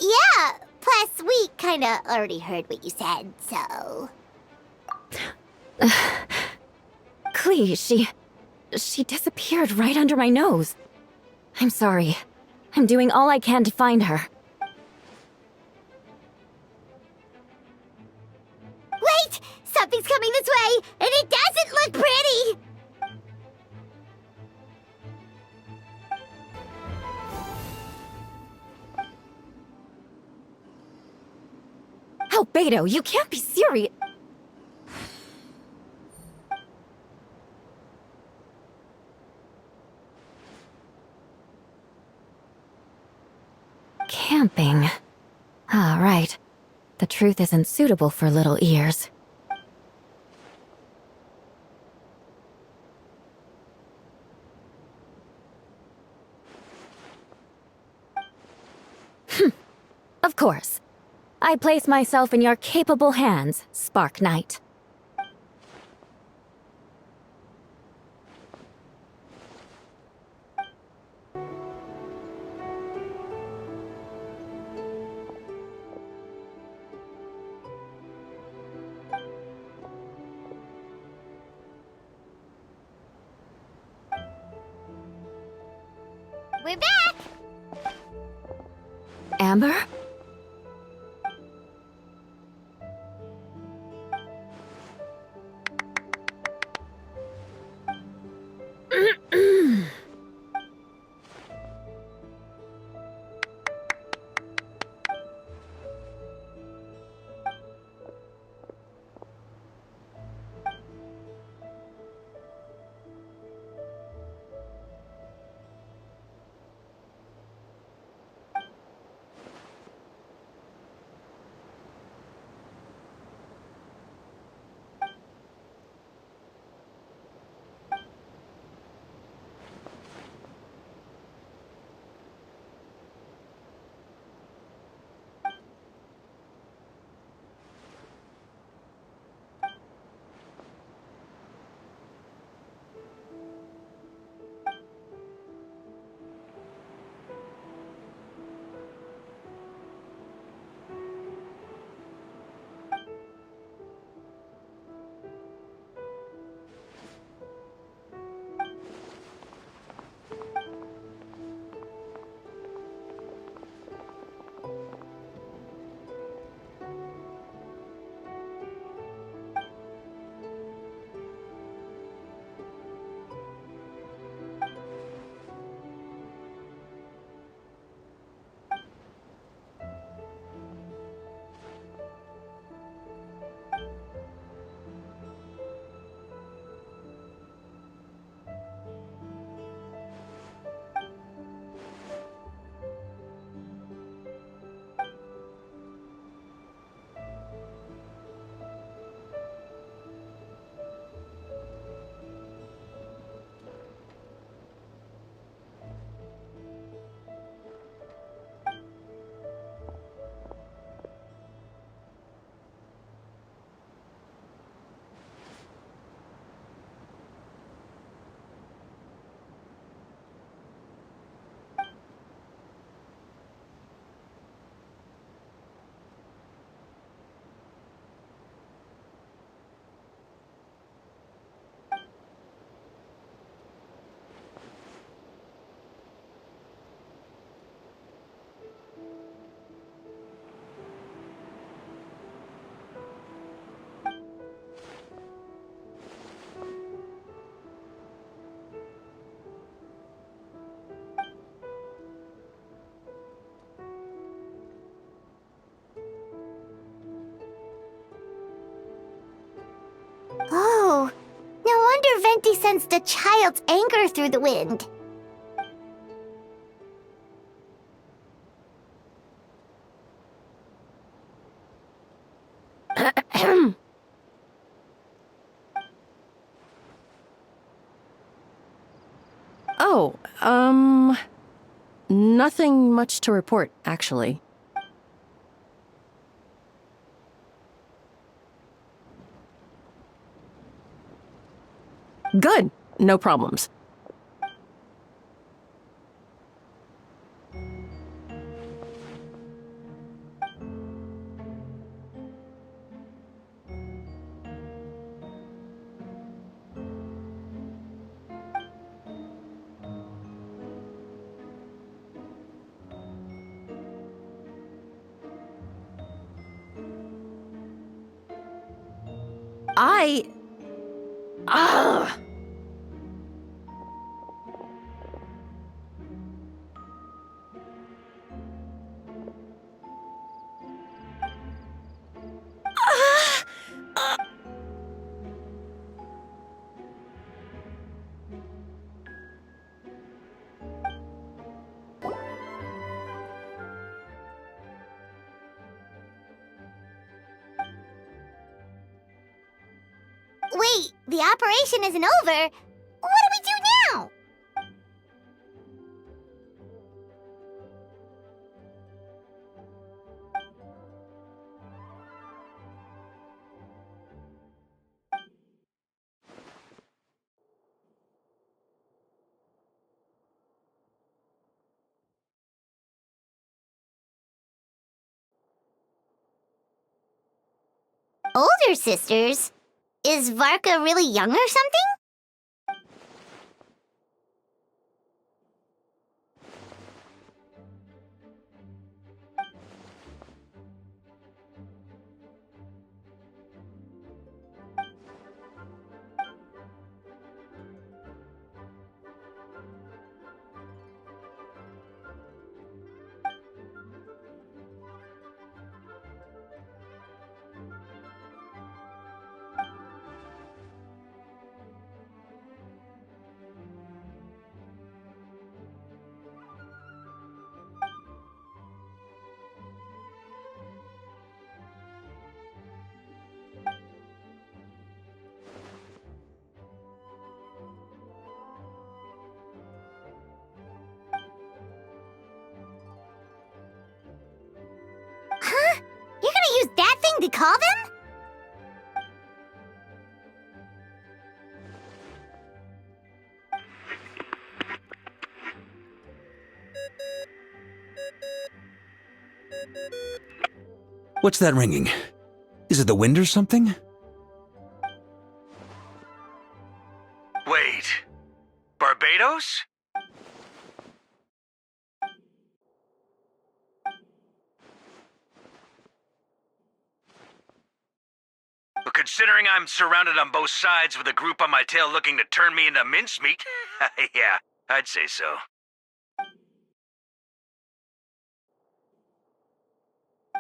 Yeah, plus we kinda already heard what you said, so... Clea, she disappeared right under my nose. I'm sorry. I'm doing all I can to find her. Wait! Something's coming this way, and it doesn't look pretty! Albedo, you can't be serious. Camping. Ah, right. The truth isn't suitable for little ears. Of course. I place myself in your capable hands, Spark Knight. We're back! Amber? sensed a child's anger through the wind. Oh, nothing much to report, actually. Good. No problems. Ugh. Wait, the operation isn't over. What do we do now? Older sisters? Is Varka really young or something? Huh? You're gonna use that thing to call them? What's that ringing? Is it the wind or something? Wait. Barbados? But considering I'm surrounded on both sides with a group on my tail looking to turn me into mincemeat, yeah, I'd say so.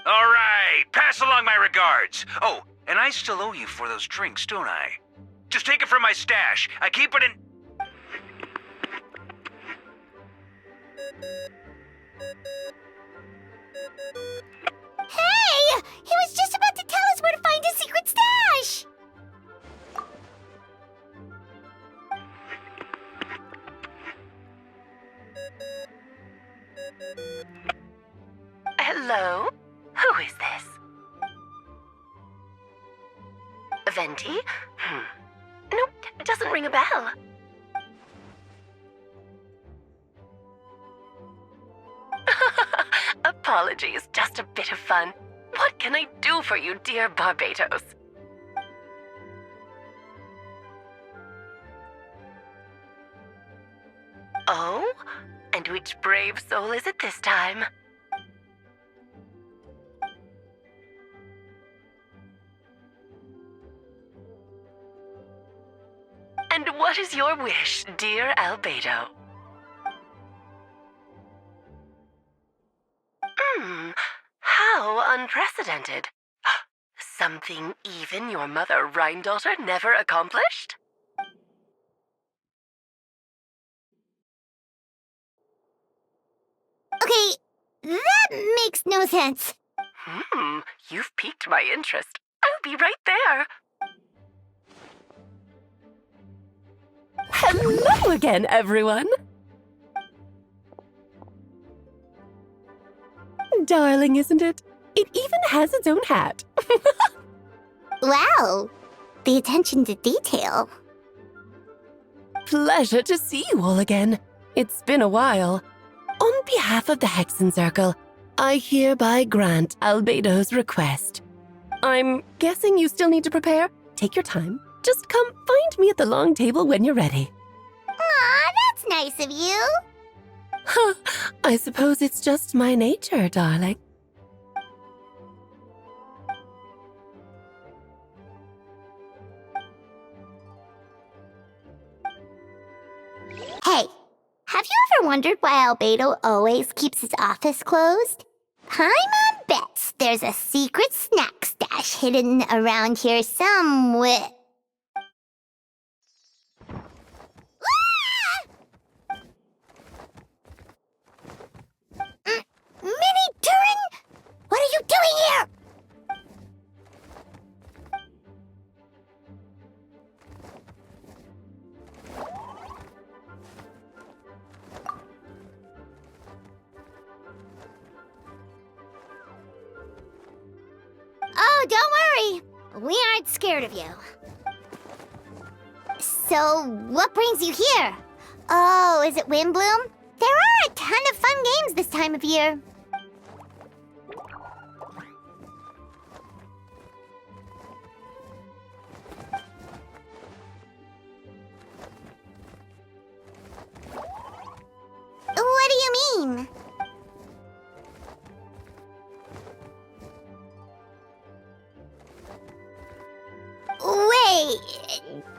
All right, pass along my regards. Oh, and I still owe you for those drinks, don't I? Just take it from my stash. I keep it in... Hey! He was just about to tell us where to find his secret stash! Hello? Who is this? Venti? Nope, it doesn't ring a bell. Apologies, just a bit of fun. What can I do for you, dear Barbados? Oh? And which brave soul is it this time? And what is your wish, dear Albedo? How unprecedented. Something even your mother Rhine daughter never accomplished? Wait, that makes no sense. You've piqued my interest. I'll be right there. Hello again, everyone! Darling, isn't it? It even has its own hat. Wow, the attention to detail. Pleasure to see you all again. It's been a while. On behalf of the Hexen Circle, I hereby grant Albedo's request. I'm guessing you still need to prepare? Take your time. Just come find me at the long table when you're ready. Aw, that's nice of you. Huh, I suppose it's just my nature, darling. Hey, have you ever wondered why Albedo always keeps his office closed? Paimon bets there's a secret snack stash hidden around here somewhere. Mini Turin? What are you doing here? Oh, don't worry. We aren't scared of you. So, what brings you here? Oh, is it Windbloom? There are a ton of fun games this time of year. What do you mean? Wait,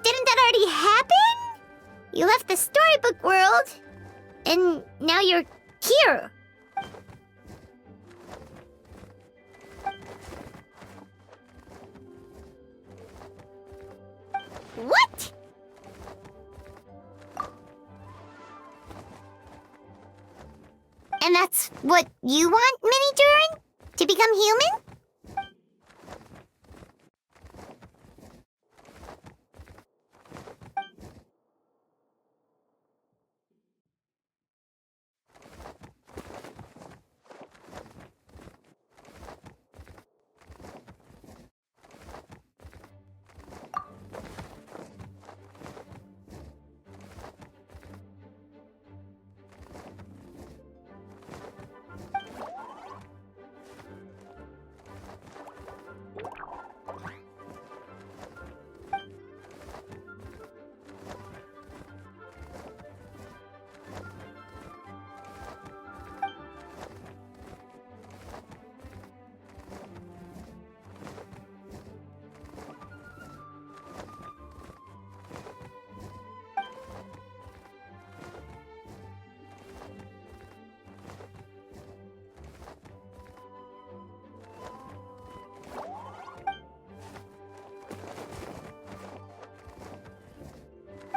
didn't that already happen? You left the storybook world, and now you're here. What? And that's what you want, Mini Durin? To become human?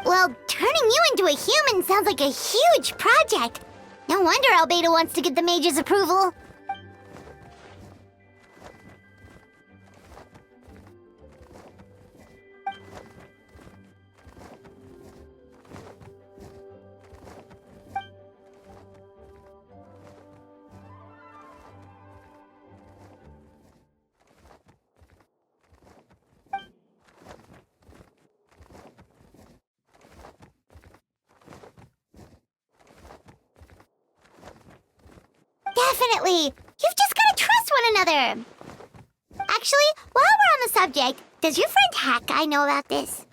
Well, turning you into a human sounds like a huge project. No wonder Albedo wants to get the mage's approval. Definitely! You've just gotta trust one another! Actually, while we're on the subject, does your friend Hack know about this?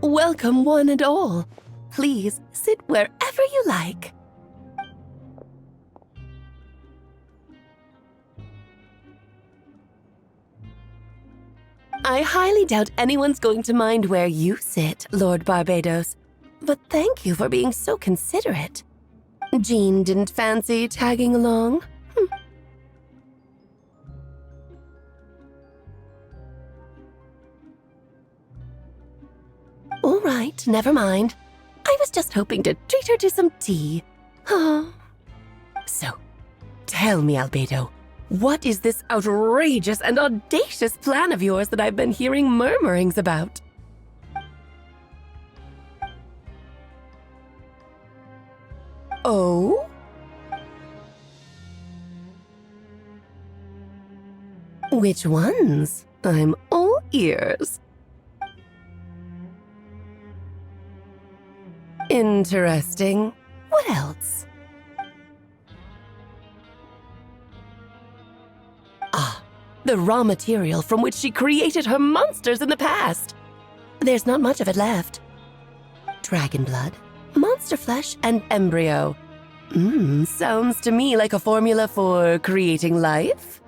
Welcome, one and all. Please sit wherever you like. I highly doubt anyone's going to mind where you sit, Lord Barbados. But thank you for being so considerate. Jean didn't fancy tagging along? All right, never mind. I was just hoping to treat her to some tea. So, tell me, Albedo, what is this outrageous and audacious plan of yours that I've been hearing murmurings about? Oh? Which ones? I'm all ears. Interesting. What else? Ah, the raw material from which she created her monsters in the past. There's not much of it left. Dragon blood, monster flesh, and embryo. Sounds to me like a formula for creating life.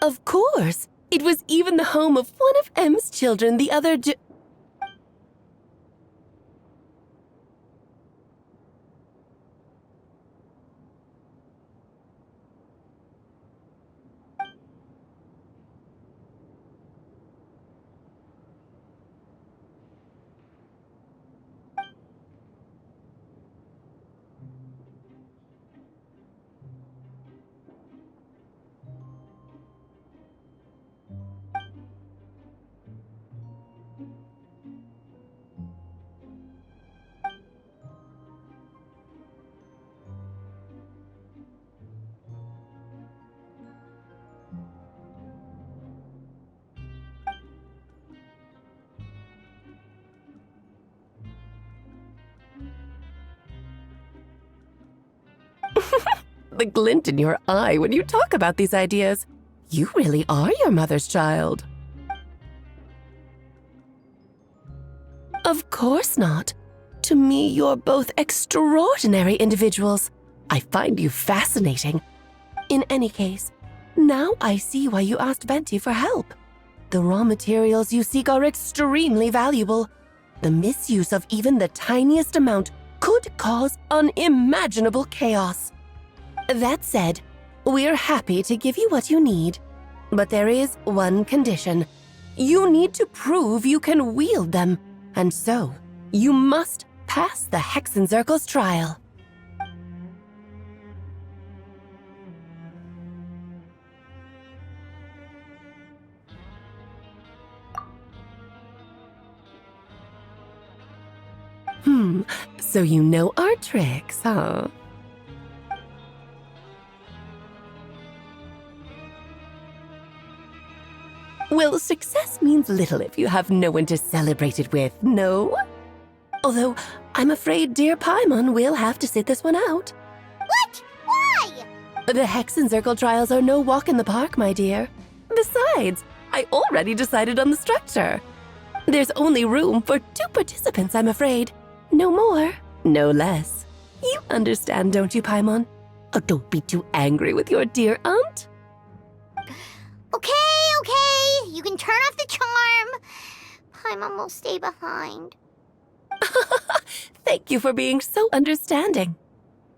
Of course! It was even the home of one of M's children, the other the glint in your eye when you talk about these ideas. You really are your mother's child. Of course not. To me, you're both extraordinary individuals. I find you fascinating. In any case, now I see why you asked Venti for help. The raw materials you seek are extremely valuable. The misuse of even the tiniest amount could cause unimaginable chaos. That said, we're happy to give you what you need. But there is one condition. You need to prove you can wield them. And so, you must pass the Hexenzirkel's trial. So you know our tricks, huh? Well, success means little if you have no one to celebrate it with, no? Although, I'm afraid dear Paimon will have to sit this one out. What? Why? The Hexenzirkel trials are no walk in the park, my dear. Besides, I already decided on the structure. There's only room for 2 participants, I'm afraid. No more, no less. You understand, don't you, Paimon? Oh, don't be too angry with your dear aunt. Okay. You can turn off the charm. Paimon will stay behind. Thank you for being so understanding.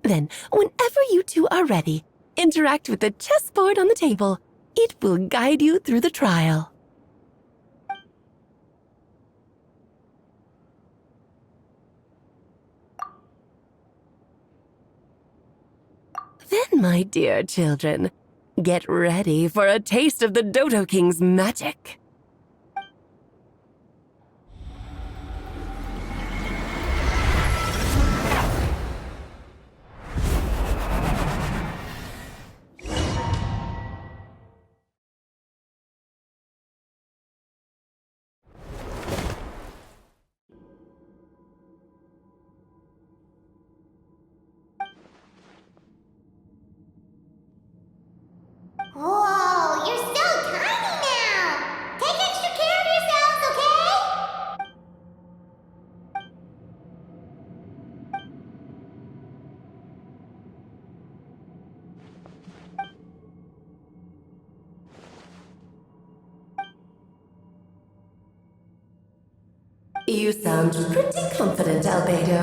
Then, whenever you two are ready, interact with the chessboard on the table. It will guide you through the trial. Then, my dear children, get ready for a taste of the Dodo King's magic. Whoa, you're so tiny now! Take extra care of yourselves, okay? You sound pretty confident, Albedo.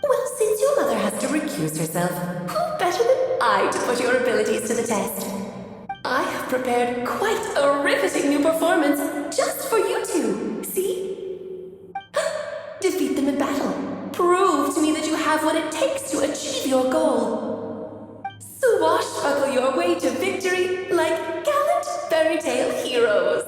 Well, since your mother has to recuse herself, who better than I to put your abilities to the test? I have prepared quite a riveting new performance just for you two. See? Defeat them in battle. Prove to me that you have what it takes to achieve your goal. Swashbuckle your way to victory like gallant fairy tale heroes.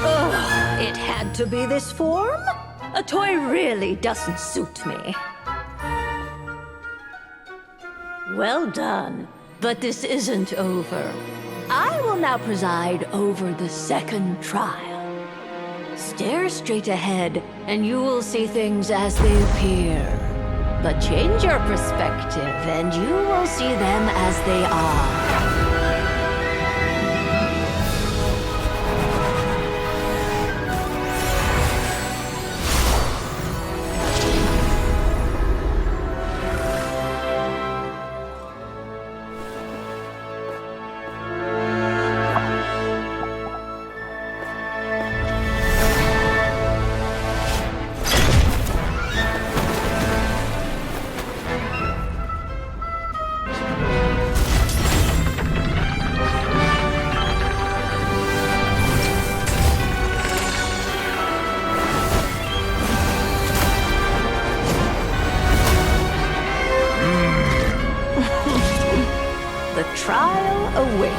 Ugh, it had to be this form? A toy really doesn't suit me. Well done, but this isn't over. I will now preside over the second trial. Stare straight ahead, and you will see things as they appear. But change your perspective, and you will see them as they are. Trial awaits.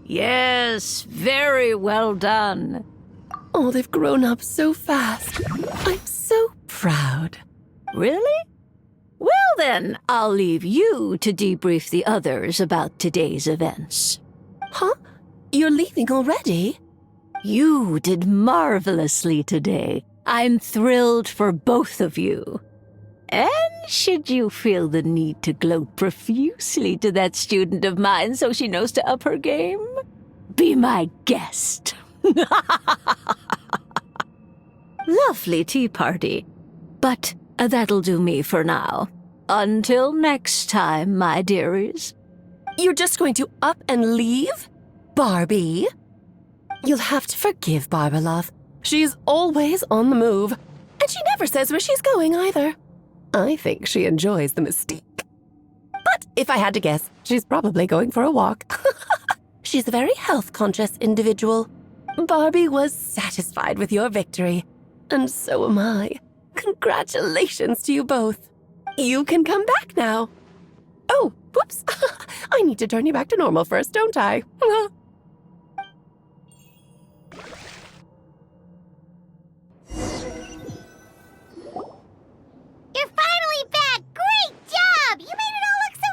Yes, very well done. Oh, they've grown up so fast. I'm so proud. Really? Well then, I'll leave you to debrief the others about today's events. Huh? You're leaving already? You did marvelously today. I'm thrilled for both of you. And should you feel the need to gloat profusely to that student of mine so she knows to up her game, be my guest. Lovely tea party. But that'll do me for now. Until next time, my dearies. You're just going to up and leave? Barbie? You'll have to forgive Barbalov. She's always on the move. And she never says where she's going either. I think she enjoys the mystique. But if I had to guess, she's probably going for a walk. She's a very health-conscious individual. Barbie was satisfied with your victory. And so am I. Congratulations to you both. You can come back now. Oh, whoops. I need to turn you back to normal first, don't I? You're finally back! Great job! You made it all look so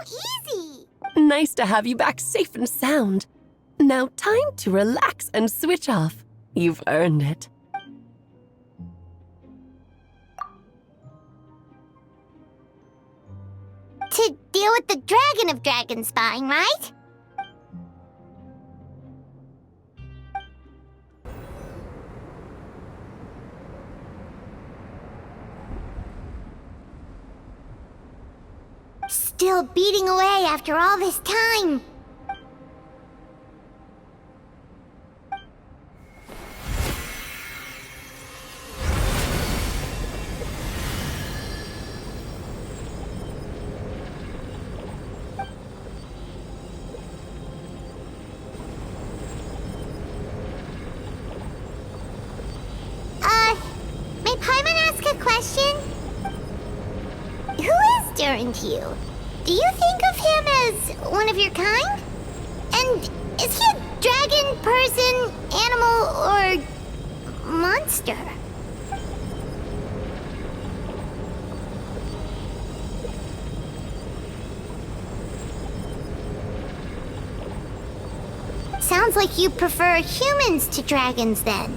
easy! Nice to have you back safe and sound. Now time to relax and switch off. You've earned it. To deal with the Dragon of Dragonspine, right? Still beating away after all this time. Endurance you. Do you think of him as one of your kind? And is he a dragon, person, animal, or monster? Sounds like you prefer humans to dragons then.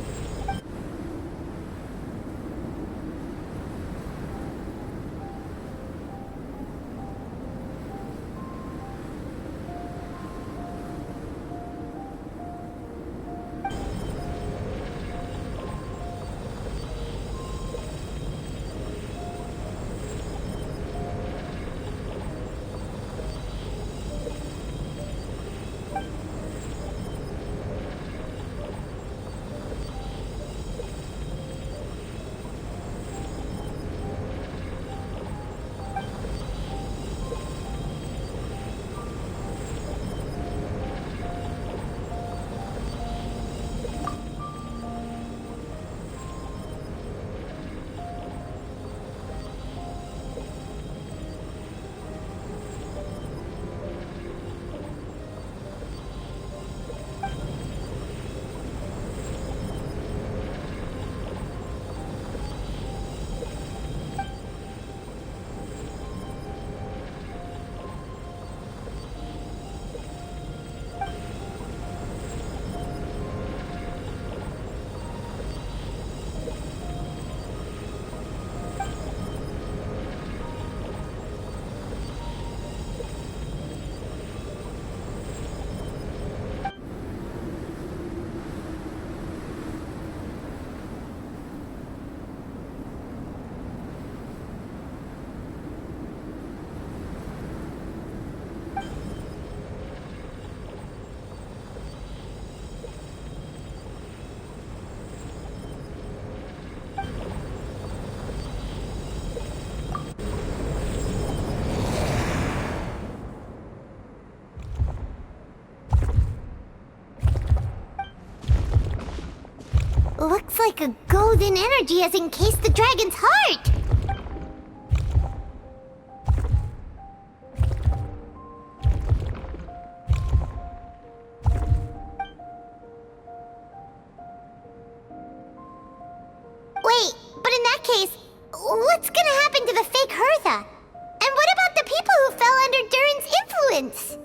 Looks like a golden energy has encased the dragon's heart! Wait, but in that case, what's gonna happen to the fake Hertha? And what about the people who fell under Durin's influence?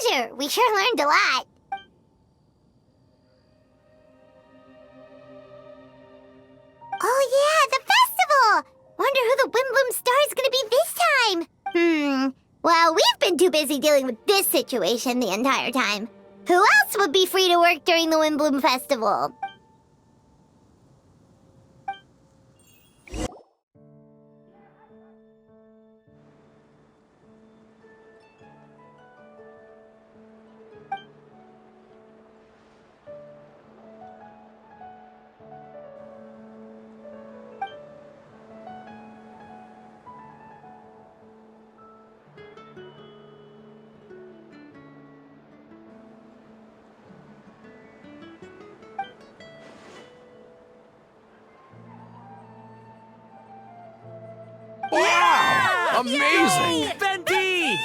Pleasure! We sure learned a lot. Oh yeah, the festival! Wonder who the Wimbloom Star is gonna be this time? Well, we've been too busy dealing with this situation the entire time. Who else would be free to work during the Wimbloom Festival? Wow! Amazing! Venti!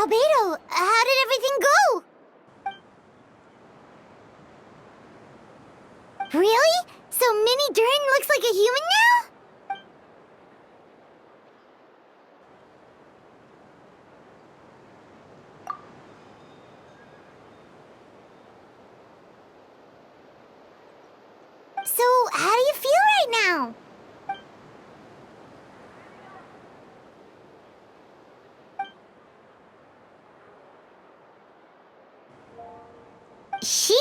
Albedo, how did everything go? Really? So Mini Durin looks like a human now? So, how do you feel right now? She?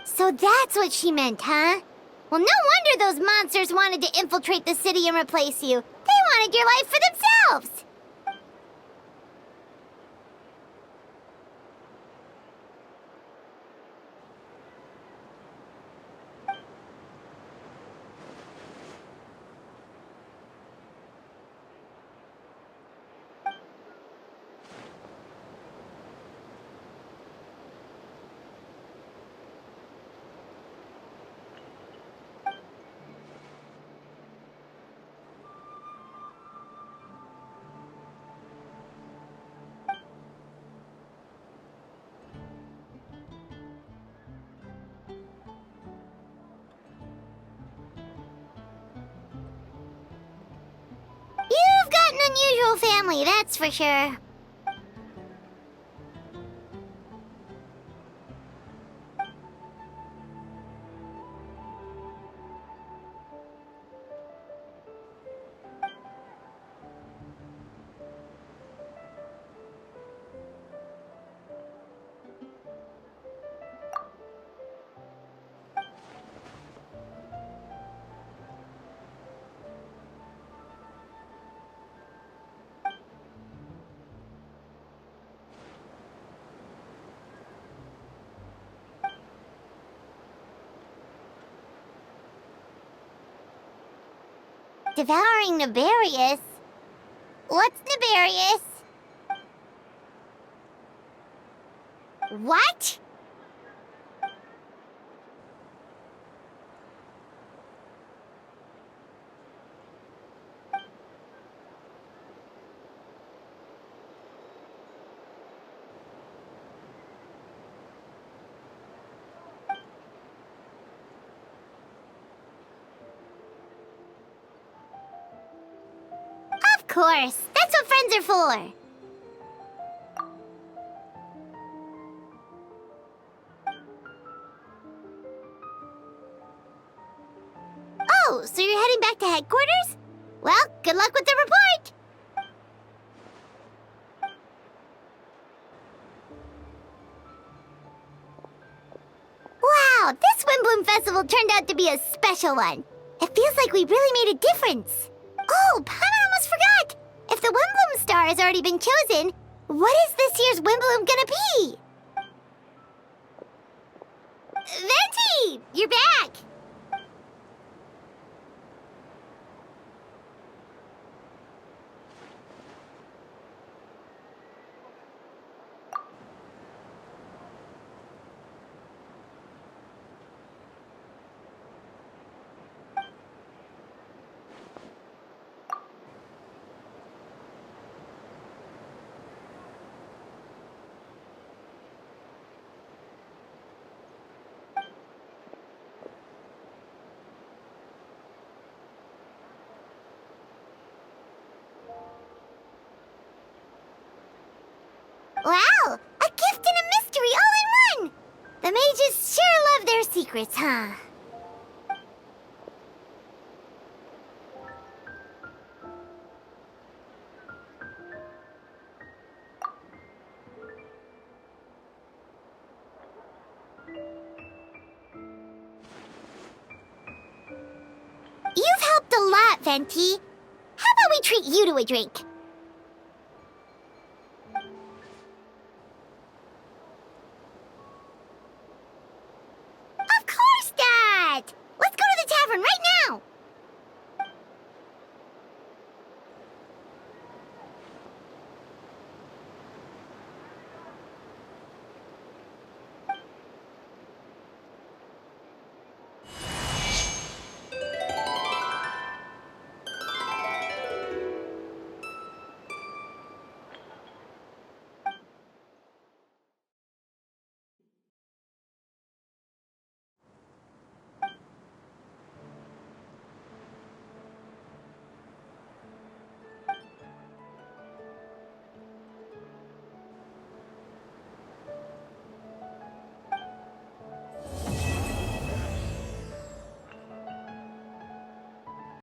So that's what she meant, huh? Well, no wonder those monsters wanted to infiltrate the city and replace you. They wanted your life for themselves! You've got an unusual family, that's for sure. Devouring Nefarious? What's Nefarious? What? Of course, that's what friends are for. Oh, so you're heading back to headquarters? Well, good luck with the report! Wow, this Windbloom Festival turned out to be a special one. It feels like we really made a difference. Oh, Paimon almost forgot! If the Windbloom star has already been chosen, what is this year's Windbloom gonna be? Venti! You're back! secrets, huh? You've helped a lot, Venti. How about we treat you to a drink?